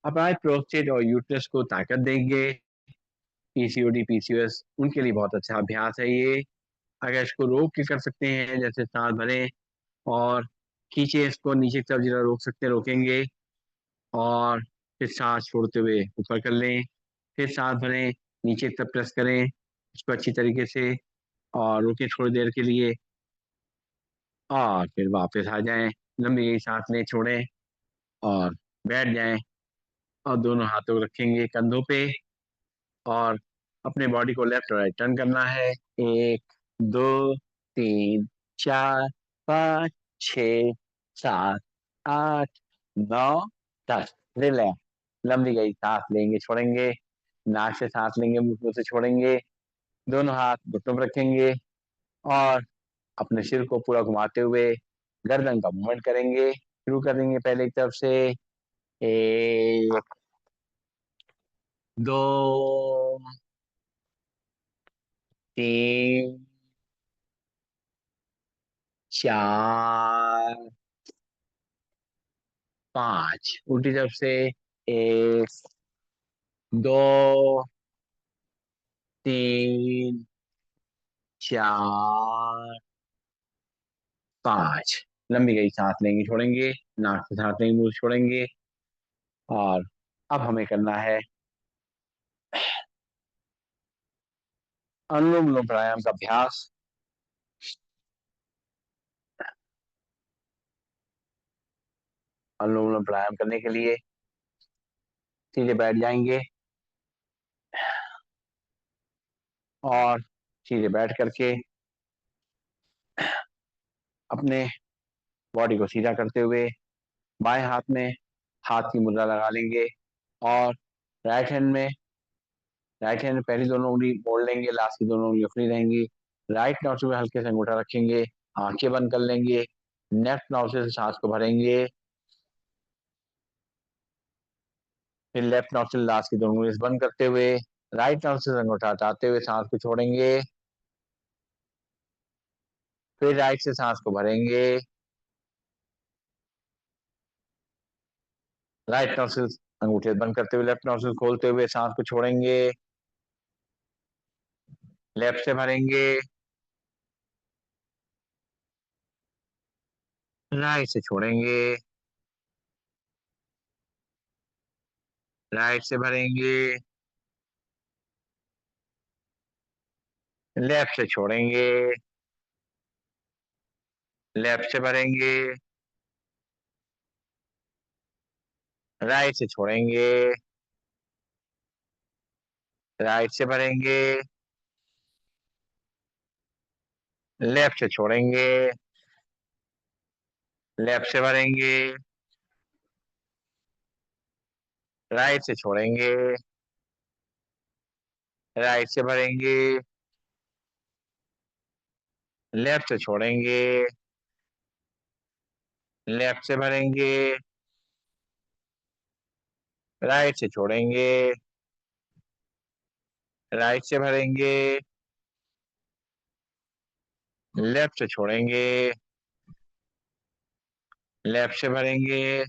हमारे प्रोस्टेट और यूट्रस को ताकत देंगे। पीसीओडी पीसीओएस उनके लिए बहुत अच्छा अभ्यास है ये। अगर इसको रोक के कर सकते हैं, जैसे सांस भरें और खींचे, इसको नीचे की तरफ जरा रोक सकते हैं, रोकेंगे और फिर सांस छोड़ते हुए ऊपर कर लें। फिर सांस भरें, नीचे की तरफ प्रेस करें इसको अच्छी तरीके से और रुकें थोड़ी देर के लिए और फिर वापस आ जाएं। लंबी सांस लें, छोड़ें और बैठ जाएं और दोनों हाथों को रखेंगे कंधों पे और अपने बॉडी को लेफ्ट और राइट टर्न करना है। 1 2 3 4 5 6 7 8 9 10। रिलैक्स। लंबी गई सांस लेंगे, छोड़ेंगे, नाक से सांस लेंगे, मुंह से छोड़ेंगे, दोनों हाथ घुटनों पर रखेंगे और अपने सिर को पूरा घुमाते हुए गर्दन का मूवमेंट करेंगे। शुरू करेंगे पहले की तरफ से। 1 2 3 4 5। उल्टी तरफ से। 1 2 3 4 5। लंबी गई सांस लेंगे, छोड़ेंगे, नाक से सांस लेंगे, मुंह से छोड़ेंगे और अब हमें करना है अनुलोम विलोम प्राणायाम का अभ्यास। अनुलोम विलोम प्राणायाम करने के लिए सीधे बैठ जाएंगे और सीधे बैठ करके अपने बॉडी को सीधा करते हुए बाएं हाथ में हाथ की मुद्रा लगा लेंगे और राइट हैंड में पहली दोनों उंगली मोड़ लेंगे, लास्ट की दोनों उंगली फ्री रहेंगी। राइट नॉस्ट्रिल में हल्के से अंगूठा रखेंगे, आंखें बंद कर लेंगे, लेफ्ट नॉस्ट्रिल से सांस को भरेंगे, फिर लेफ्ट नॉस्ट्रिल लास्ट की दोनों उंगली से बंद करते हुए राइट नॉस्ट्रिल से अंगूठा हटाते हुए सांस को छोड़ेंगे, फिर राइट से सांस को भरेंगे, राइट नॉस्ट्रिल अंगूठे बंद करते हुए लेफ्ट नॉस्ट्रिल खोलते हुए सांस को छोड़ेंगे, लेफ्ट से भरेंगे, राइट से छोड़ेंगे, राइट से भरेंगे, लेफ्ट से छोड़ेंगे, लेफ्ट से भरेंगे, राइट से छोड़ेंगे, राइट से भरेंगे, लेफ्ट से छोड़ेंगे, लेफ्ट से भरेंगे, राइट से छोड़ेंगे, राइट से भरेंगे, लेफ्ट से छोड़ेंगे, लेफ्ट से भरेंगे, राइट से छोड़ेंगे, राइट से भरेंगे, लेफ्ट से छोड़ेंगे, लेफ्ट से भरेंगे,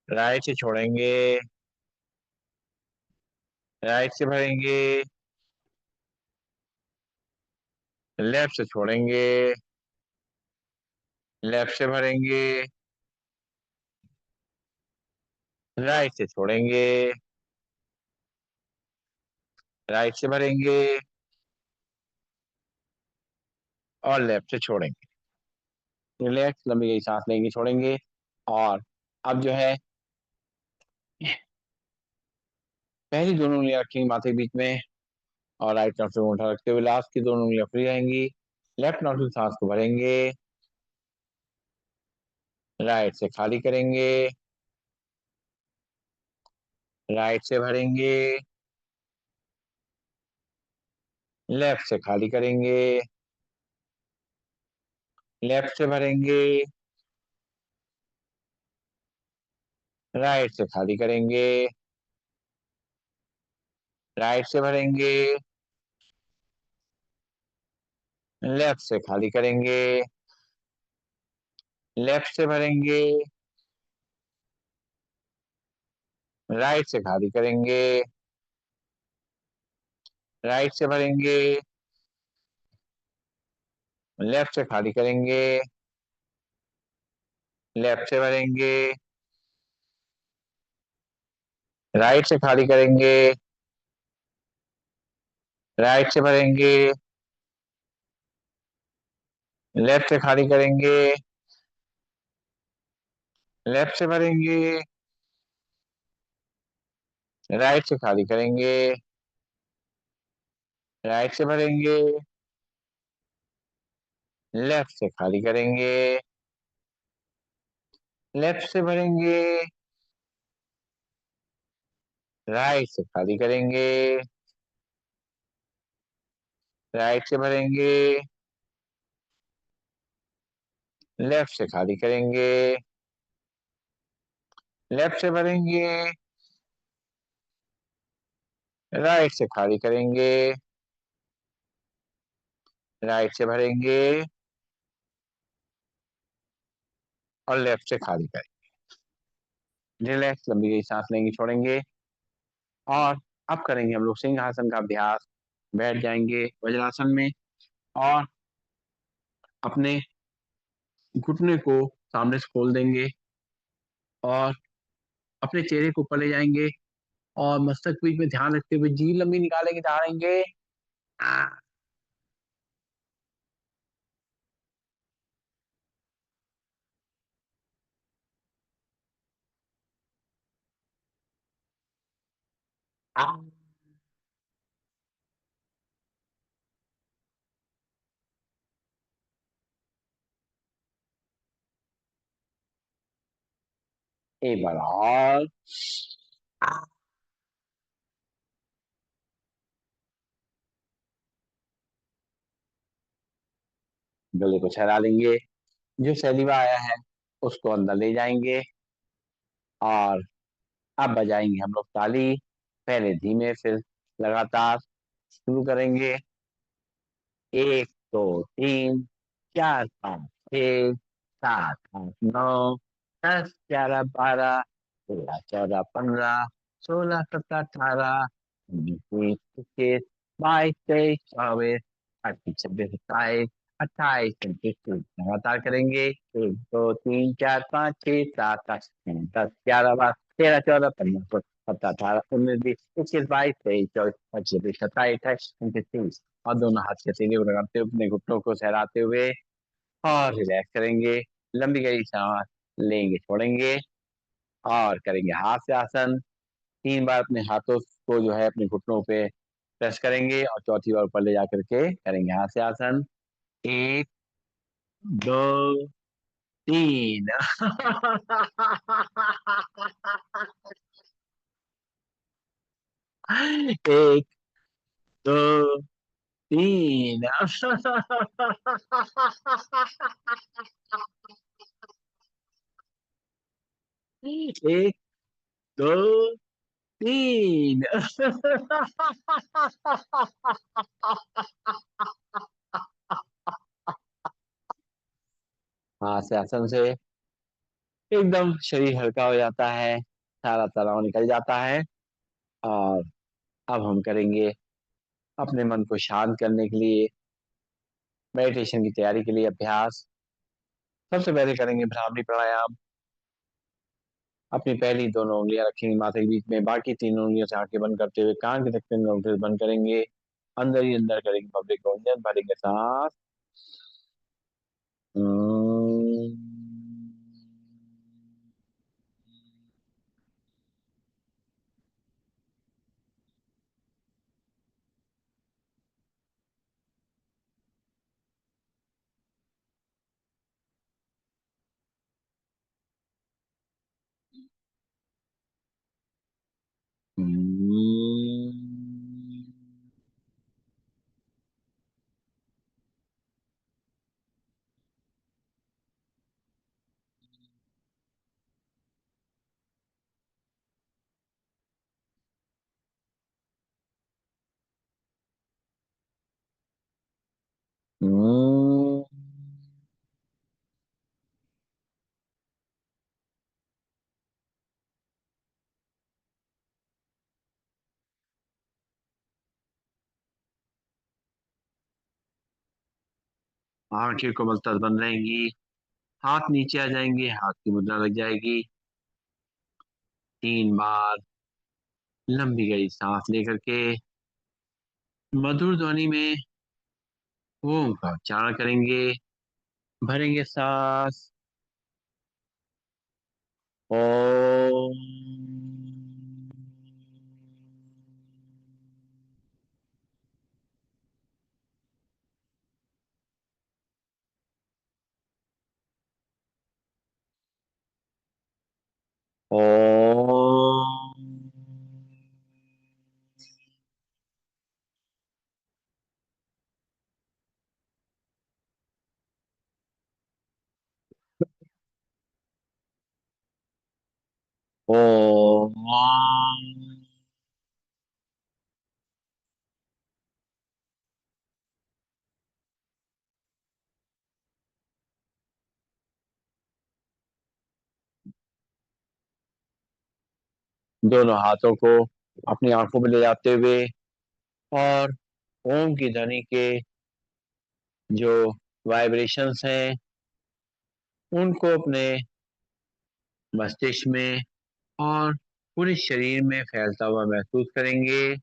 राइट से छोड़ेंगे, राइट से भरेंगे, लेफ्ट से छोड़ेंगे, लेफ्ट से भरेंगे, राइट से छोड़ेंगे, राइट से भरेंगे और लेफ्ट से छोड़ेंगे। रिलैक्स, लंबी गई सांस लेंगे, छोड़ेंगे और अब जो है पहली दोनों उंगलियां रखेंगे माथे के बीच में और राइट नॉस्ट्रिल में उठा रखते हुए लास्ट की दोनों उंगलियां फ्री रहेंगी। लेफ्ट नॉस्ट्रिल सांस को भरेंगे, राइट से खाली करेंगे, राइट से भरेंगे, लेफ्ट से खाली करेंगे, लेफ्ट से भरेंगे, राइट से खाली करेंगे, राइट से भरेंगे, लेफ्ट से खाली करेंगे, लेफ्ट से भरेंगे, राइट से खाली करेंगे। राइट से भरेंगे। लेफ्ट से खाली करेंगे। लेफ्ट से भरेंगे। राइट से खाली करेंगे। राइट से भरेंगे। लेफ्ट से खाली करेंगे। लेफ्ट से भरेंगे। राइट से खाली करेंगे। राइट से भरेंगे। लेफ्ट से खाली करेंगे। लेफ्ट से भरेंगे। राइट से खाली करेंगे। राइट से भरेंगे। लेफ्ट से खाली करेंगे। लेफ्ट से भरेंगे। राइट से खाली करेंगे। राइट से भरेंगे। और लेफ्ट से खाली करेंगे। रिलैक्स, लंबी गई सांस लेंगे, छोड़ेंगे। और अब करेंगे हम लोग सिंहासन का अभ्यास। बैठ जाएंगे वज्रासन में। और अपने घुटने को सामने से खोल देंगे। और अपने चेहरे को ऊपर ले जाएंगे। और मस्तक बीच में ध्यान रखते हुए जी लंबी निकालेंगे, झाड़ेंगे। आ, आ, एक बार और। आ, गले को छरा लेंगे। जो सैलीवा आया है उसको अंदर ले जाएंगे। और अब बजाएंगे हम लोग ताली। पहले धीमे, फिर लगातार शुरू करेंगे। एक, दो, तीन, चार, पाँच, छः, सात, आठ, नौ, 10, 11, 12, 13, 14, 15, 16, 17, 18, 19, 20, 21, 22, 23, 24, 25, 26, 27, 28, 29, 30। लगातार करेंगे। एक, दो, तीन, चार, पाँच, छः, सात, आठ, नौ, 10, 11, 12, 13, 14, 15, 16, 17, 18, 19, 20, 21, 22, 23, 24, 25, 26, 27, 28, 29, 30। और दोनों हाथ के सीने को लगाते हुए अपने घुटनों को सहराते हुए और रिलैक्स करेंगे। लंबी गहरी सांस लेंगे, छोड़ेंगे। और करेंगे हाथ से आसन। 3 बार अपने हाथों को जो है अपने घुटनों पे प्रेस करेंगे और चौथी बार ऊपर ले जा करके करेंगे हाथ से आसन। एक, दो, तीन। एक, दो, तीन। एक, दो, तीन। हाँ, से आसन से एकदम शरीर हल्का हो जाता है। सारा तनाव निकल जाता है। और अब हम करेंगे अपने मन को शांत करने के लिए मेडिटेशन की तैयारी के लिए अभ्यास। सबसे पहले करेंगे भ्रामरी प्राणायाम। अपनी पहली दोनों उंगलियां रखेंगे माथे के बीच में, बाकी 3 उंगलियों से आंखें बंद करते हुए कान के तक उंगली बंद करेंगे। अंदर ही अंदर करेंगे पब्लिक गॉर्जन, भरेंगे सांस। हम्म। हम्म। हम्म। आंखें कोमलता बंद रहेंगी। हाथ नीचे आ जाएंगे, हाथ की मुद्रा लग जाएगी। 3 बार लंबी गई सांस लेकर के मधुर ध्वनि में ओम का उच्चारण करेंगे। भरेंगे सांस। ओम। ओम। ओम। दोनों हाथों को अपनी आंखों में ले जाते हुए और ओम की ध्वनि के जो वाइब्रेशंस हैं उनको अपने मस्तिष्क में और पूरे शरीर में फैलता हुआ महसूस करेंगे।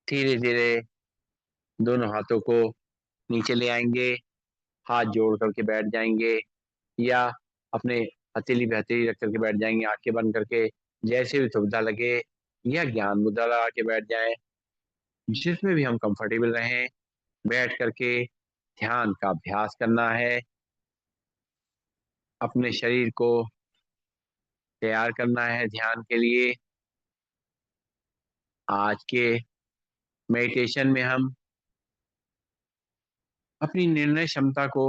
धीरे धीरे दोनों हाथों को नीचे ले आएंगे। हाथ जोड़ करके बैठ जाएंगे या अपने हथेली पे हथेली रख करके बैठ जाएंगे, आंखें बंद करके। जैसे भी सुविधा लगे या ज्ञान मुद्रा लगा के बैठ जाएं, जिसमें भी हम कंफर्टेबल रहें। बैठ करके ध्यान का अभ्यास करना है। अपने शरीर को तैयार करना है ध्यान के लिए। आज के मेडिटेशन में हम अपनी निर्णय क्षमता को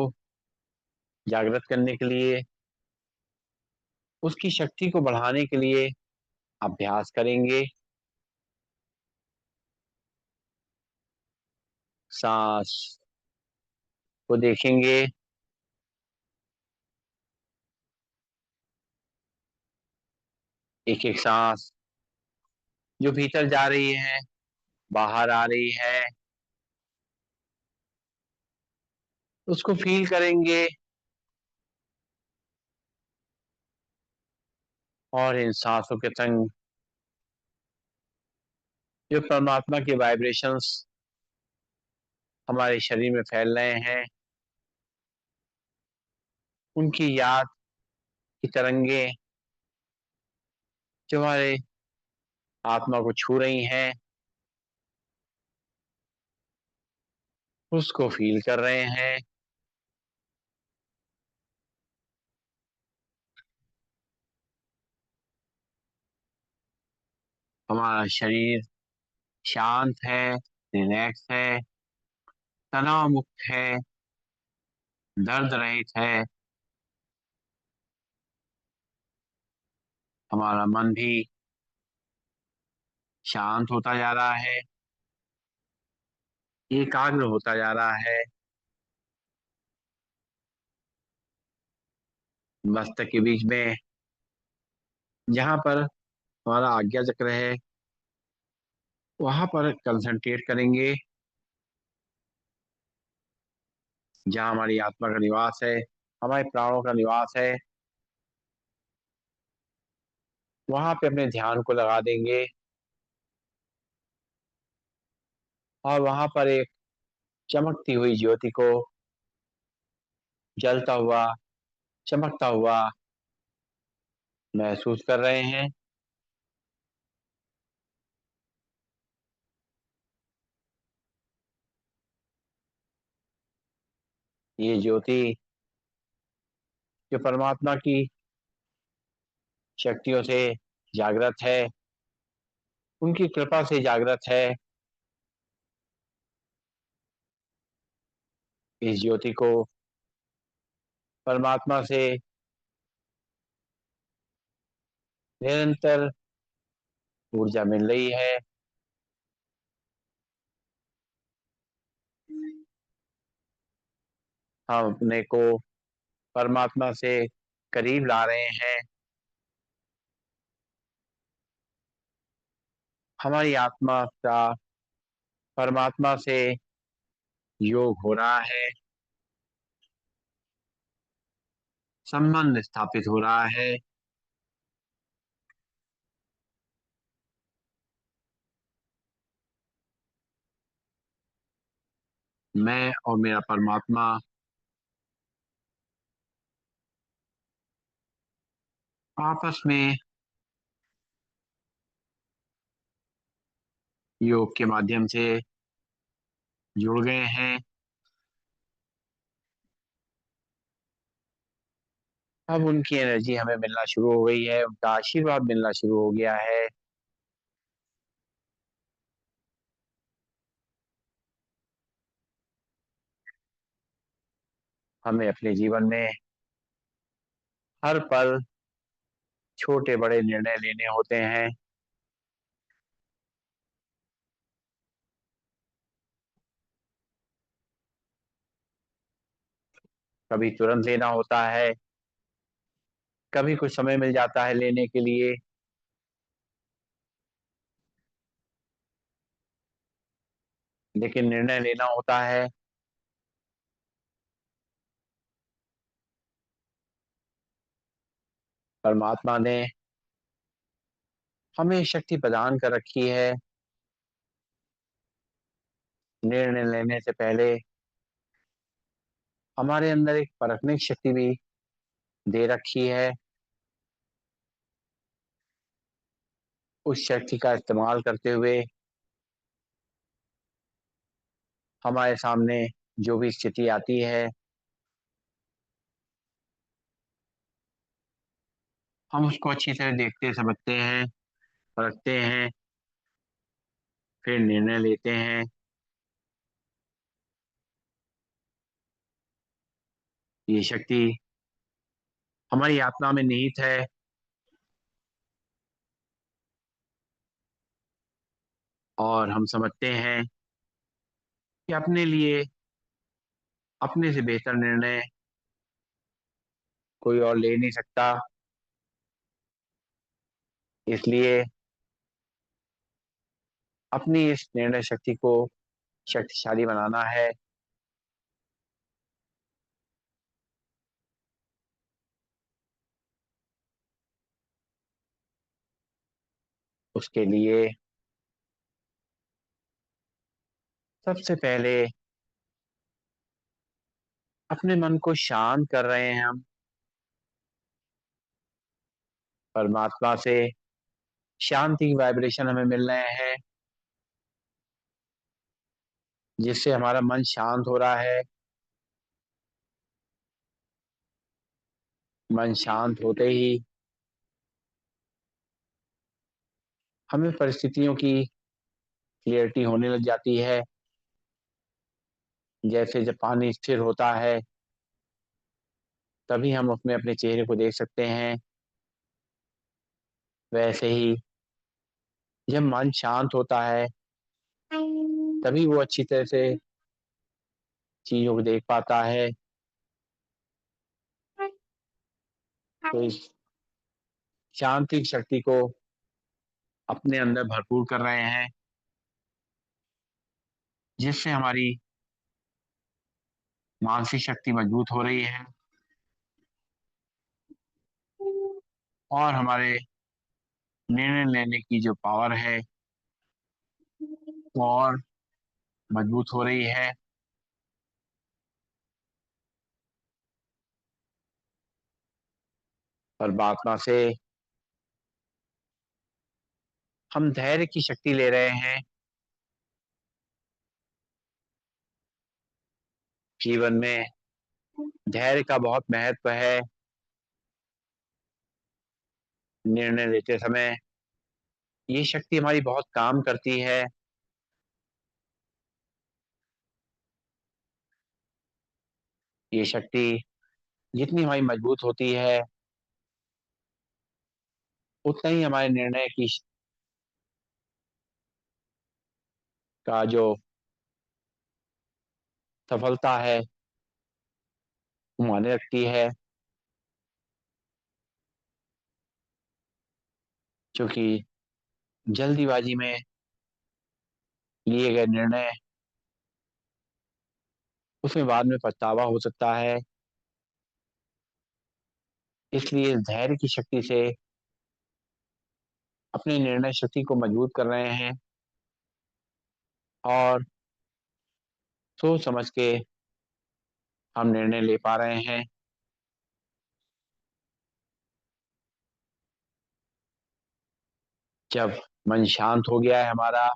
जागृत करने के लिए, उसकी शक्ति को बढ़ाने के लिए अभ्यास करेंगे। सांस को देखेंगे। एक एक सांस जो भीतर जा रही है, बाहर आ रही है, उसको फील करेंगे। और इन सांसों के संग जो परमात्मा के वाइब्रेशंस हमारे शरीर में फैल रहे हैं, उनकी याद की तरंगे जो हमारे आत्मा को छू रही हैं, उसको फील कर रहे हैं। हमारा शरीर शांत है, रिलैक्स है, तनाव मुक्त है, दर्द रहित है। हमारा मन भी शांत होता जा रहा है, एकाग्र होता जा रहा है। मस्तक के बीच में जहाँ पर हमारा आज्ञा चक्र है, वहां पर कंसंट्रेट करेंगे। जहाँ हमारी आत्मा का निवास है, हमारे प्राणों का निवास है, वहां पे अपने ध्यान को लगा देंगे। और वहां पर एक चमकती हुई ज्योति को जलता हुआ, चमकता हुआ महसूस कर रहे हैं। ये ज्योति जो परमात्मा की शक्तियों से जागृत है, उनकी कृपा से जागृत है। इस ज्योति को परमात्मा से निरंतर ऊर्जा मिल रही है। हम अपने को परमात्मा से करीब ला रहे हैं। हमारी आत्मा का परमात्मा से योग हो रहा है, संबंध स्थापित हो रहा है। मैं और मेरा परमात्मा आपस में योग के माध्यम से जुड़ गए हैं। अब उनकी एनर्जी हमें मिलना शुरू हो गई है, उनका आशीर्वाद मिलना शुरू हो गया है। हमें अपने जीवन में हर पल छोटे बड़े निर्णय लेने होते हैं। कभी तुरंत लेना होता है, कभी कुछ समय मिल जाता है लेने के लिए, लेकिन निर्णय लेना होता है। परमात्मा ने हमें शक्ति प्रदान कर रखी है। निर्णय लेने से पहले हमारे अंदर एक परखने की शक्ति भी दे रखी है। उस शक्ति का इस्तेमाल करते हुए हमारे सामने जो भी स्थिति आती है, हम उसको अच्छी तरह देखते समझते हैं, परखते हैं, फिर निर्णय लेते हैं। ये शक्ति हमारी आत्मा में निहित है और हम समझते हैं कि अपने लिए अपने से बेहतर निर्णय कोई और ले नहीं सकता। इसलिए अपनी इस निर्णय शक्ति को शक्तिशाली बनाना है। उसके लिए सबसे पहले अपने मन को शांत कर रहे हैं हम। परमात्मा से शांति की वाइब्रेशन हमें मिल रहे हैं, जिससे हमारा मन शांत हो रहा है। मन शांत होते ही हमें परिस्थितियों की क्लियरिटी होने लग जाती है। जैसे जब पानी स्थिर होता है, तभी हम उसमें अपने चेहरे को देख सकते हैं। वैसे ही जब मन शांत होता है, तभी वो अच्छी तरह से चीजों को देख पाता है। तो इस शांति की शक्ति को अपने अंदर भरपूर कर रहे हैं, जिससे हमारी मानसिक शक्ति मजबूत हो रही है और हमारे निर्णय लेने की जो पावर है वो और मजबूत हो रही है। परमात्मा से हम धैर्य की शक्ति ले रहे हैं। जीवन में धैर्य का बहुत महत्व है। निर्णय लेते समय ये शक्ति हमारी बहुत काम करती है। ये शक्ति जितनी हमारी मजबूत होती है, उतना ही हमारे निर्णय की का जो सफलता है वो मायने रखती है। क्योंकि जल्दीबाजी में लिए गए निर्णय उसमें बाद में पछतावा हो सकता है। इसलिए धैर्य की शक्ति से अपनी निर्णय शक्ति को मजबूत कर रहे हैं और सोच समझ के हम निर्णय ले पा रहे हैं। जब मन शांत हो गया है हमारा,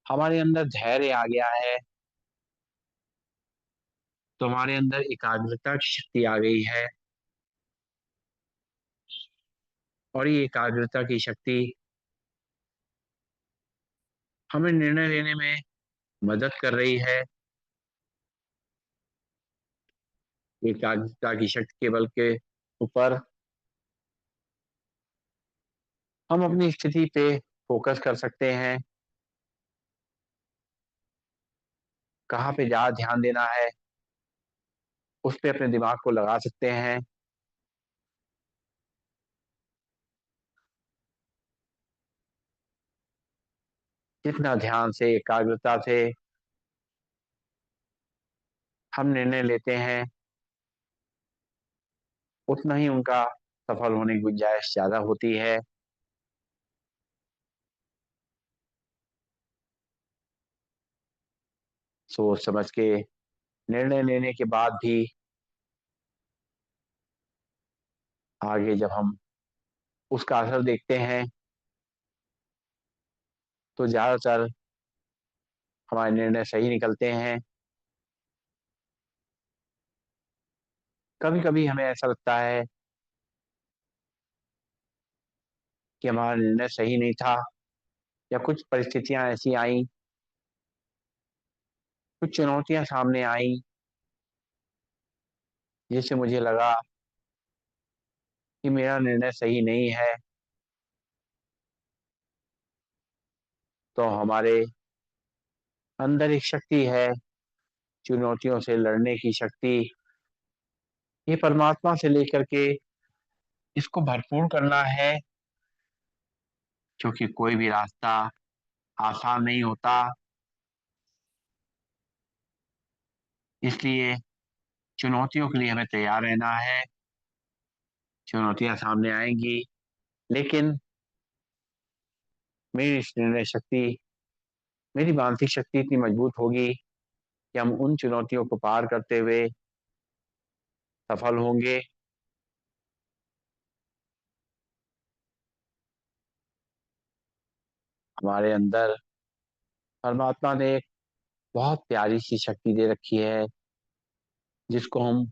हमारे अंदर धैर्य आ गया है, तो हमारे अंदर एकाग्रता की शक्ति आ गई है और ये एकाग्रता की शक्ति हमें निर्णय लेने में मदद कर रही है। एकाग्रता की शक्ति के बल के ऊपर हम अपनी स्थिति पे फोकस कर सकते हैं, कहाँ पे ज़्यादा ध्यान देना है, उस पे अपने दिमाग को लगा सकते हैं। जितना ध्यान से, एकाग्रता से हम निर्णय लेते हैं, उतना ही उनका सफल होने की गुंजाइश ज़्यादा होती है। सोच समझ के निर्णय लेने के बाद भी आगे जब हम उसका असर देखते हैं, तो ज़्यादातर हमारे निर्णय सही निकलते हैं। कभी-कभी हमें ऐसा लगता है कि हमारा निर्णय सही नहीं था या कुछ परिस्थितियाँ ऐसी आईं, कुछ चुनौतियाँ सामने आईं, जिससे मुझे लगा कि मेरा निर्णय सही नहीं है। तो हमारे अंदर एक शक्ति है, चुनौतियों से लड़ने की शक्ति। ये परमात्मा से लेकर के इसको भरपूर करना है, क्योंकि कोई भी रास्ता आसान नहीं होता। इसलिए चुनौतियों के लिए हमें तैयार रहना है। चुनौतियाँ सामने आएँगी, लेकिन मेरी इस निर्णय शक्ति, मेरी मानसिक शक्ति इतनी मजबूत होगी कि हम उन चुनौतियों को पार करते हुए सफल होंगे। हमारे अंदर परमात्मा ने एक बहुत प्यारी-सी शक्ति दे रखी है, जिसको हम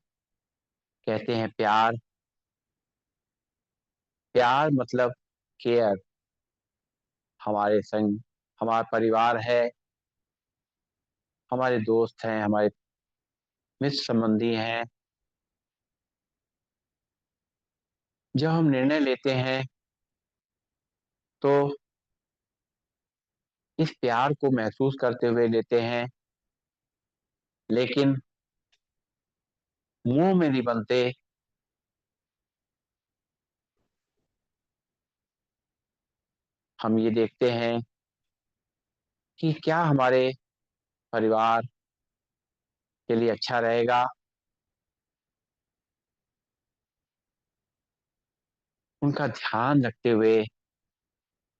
कहते हैं प्यार। प्यार मतलब केयर। हमारे संग हमारा परिवार है, हमारे दोस्त हैं, हमारे मित्र संबंधी हैं। जब हम निर्णय लेते हैं, तो इस प्यार को महसूस करते हुए लेते हैं, लेकिन मुँह में नहीं बनते। हम ये देखते हैं कि क्या हमारे परिवार के लिए अच्छा रहेगा। उनका ध्यान रखते हुए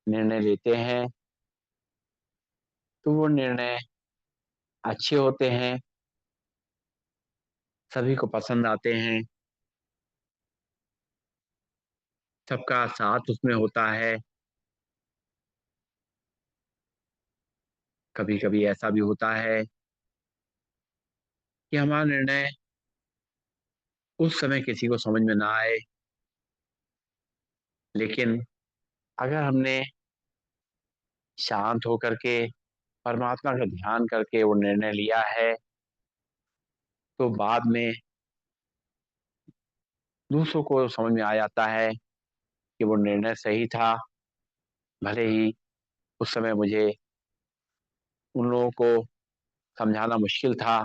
निर्णय लेते हैं, तो वो निर्णय अच्छे होते हैं, सभी को पसंद आते हैं, सबका साथ उसमें होता है। कभी-कभी ऐसा भी होता है कि हमारा निर्णय उस समय किसी को समझ में ना आए, लेकिन अगर हमने शांत होकर के परमात्मा का ध्यान करके वो निर्णय लिया है, तो बाद में दूसरों को समझ में आ जाता है कि वो निर्णय सही था। भले ही उस समय मुझे उन लोगों को समझाना मुश्किल था,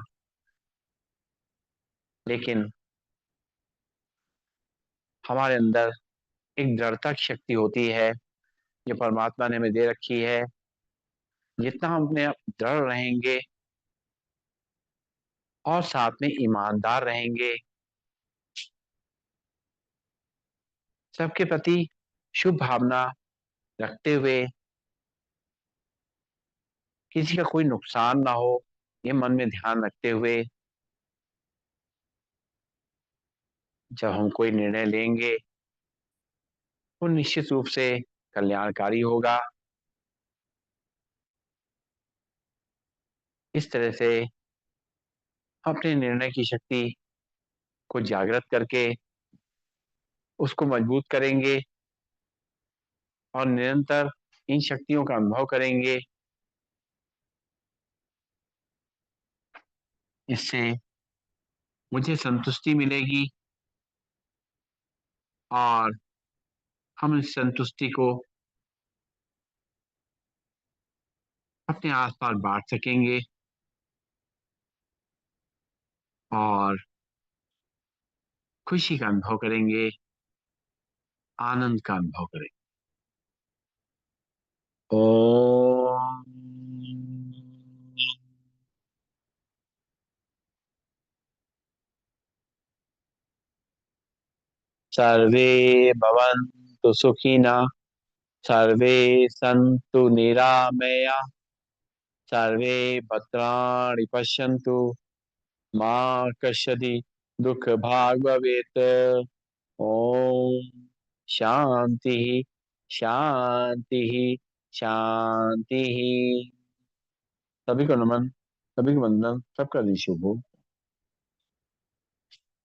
लेकिन हमारे अंदर एक दृढ़ता की शक्ति होती है, जो परमात्मा ने हमें दे रखी है। जितना हम अपने आप दृढ़ रहेंगे, और साथ में ईमानदार रहेंगे, सबके प्रति शुभ भावना रखते हुए, किसी का कोई नुकसान ना हो, ये मन में ध्यान रखते हुए जब हम कोई निर्णय लेंगे, वो निश्चित रूप से कल्याणकारी होगा। इस तरह से अपने निर्णय की शक्ति को जागृत करके उसको मजबूत करेंगे और निरंतर इन शक्तियों का अनुभव करेंगे। इससे मुझे संतुष्टि मिलेगी और हम इस संतुष्टि को अपने आसपास बांट सकेंगे और खुशी का अनुभव करेंगे, आनंद का अनुभव करेंगे। ओम सर्वे भवन्तु सुखिनः, सर्वे सन्तु निरामया, सर्वे भद्राणि पश्यन्तु, मा कश्चित् दुःखभाग् भवेत्। ओम शांति शांति शांति। सभी को नमन, सभी को वंदन, सबका दिन शुभ हो।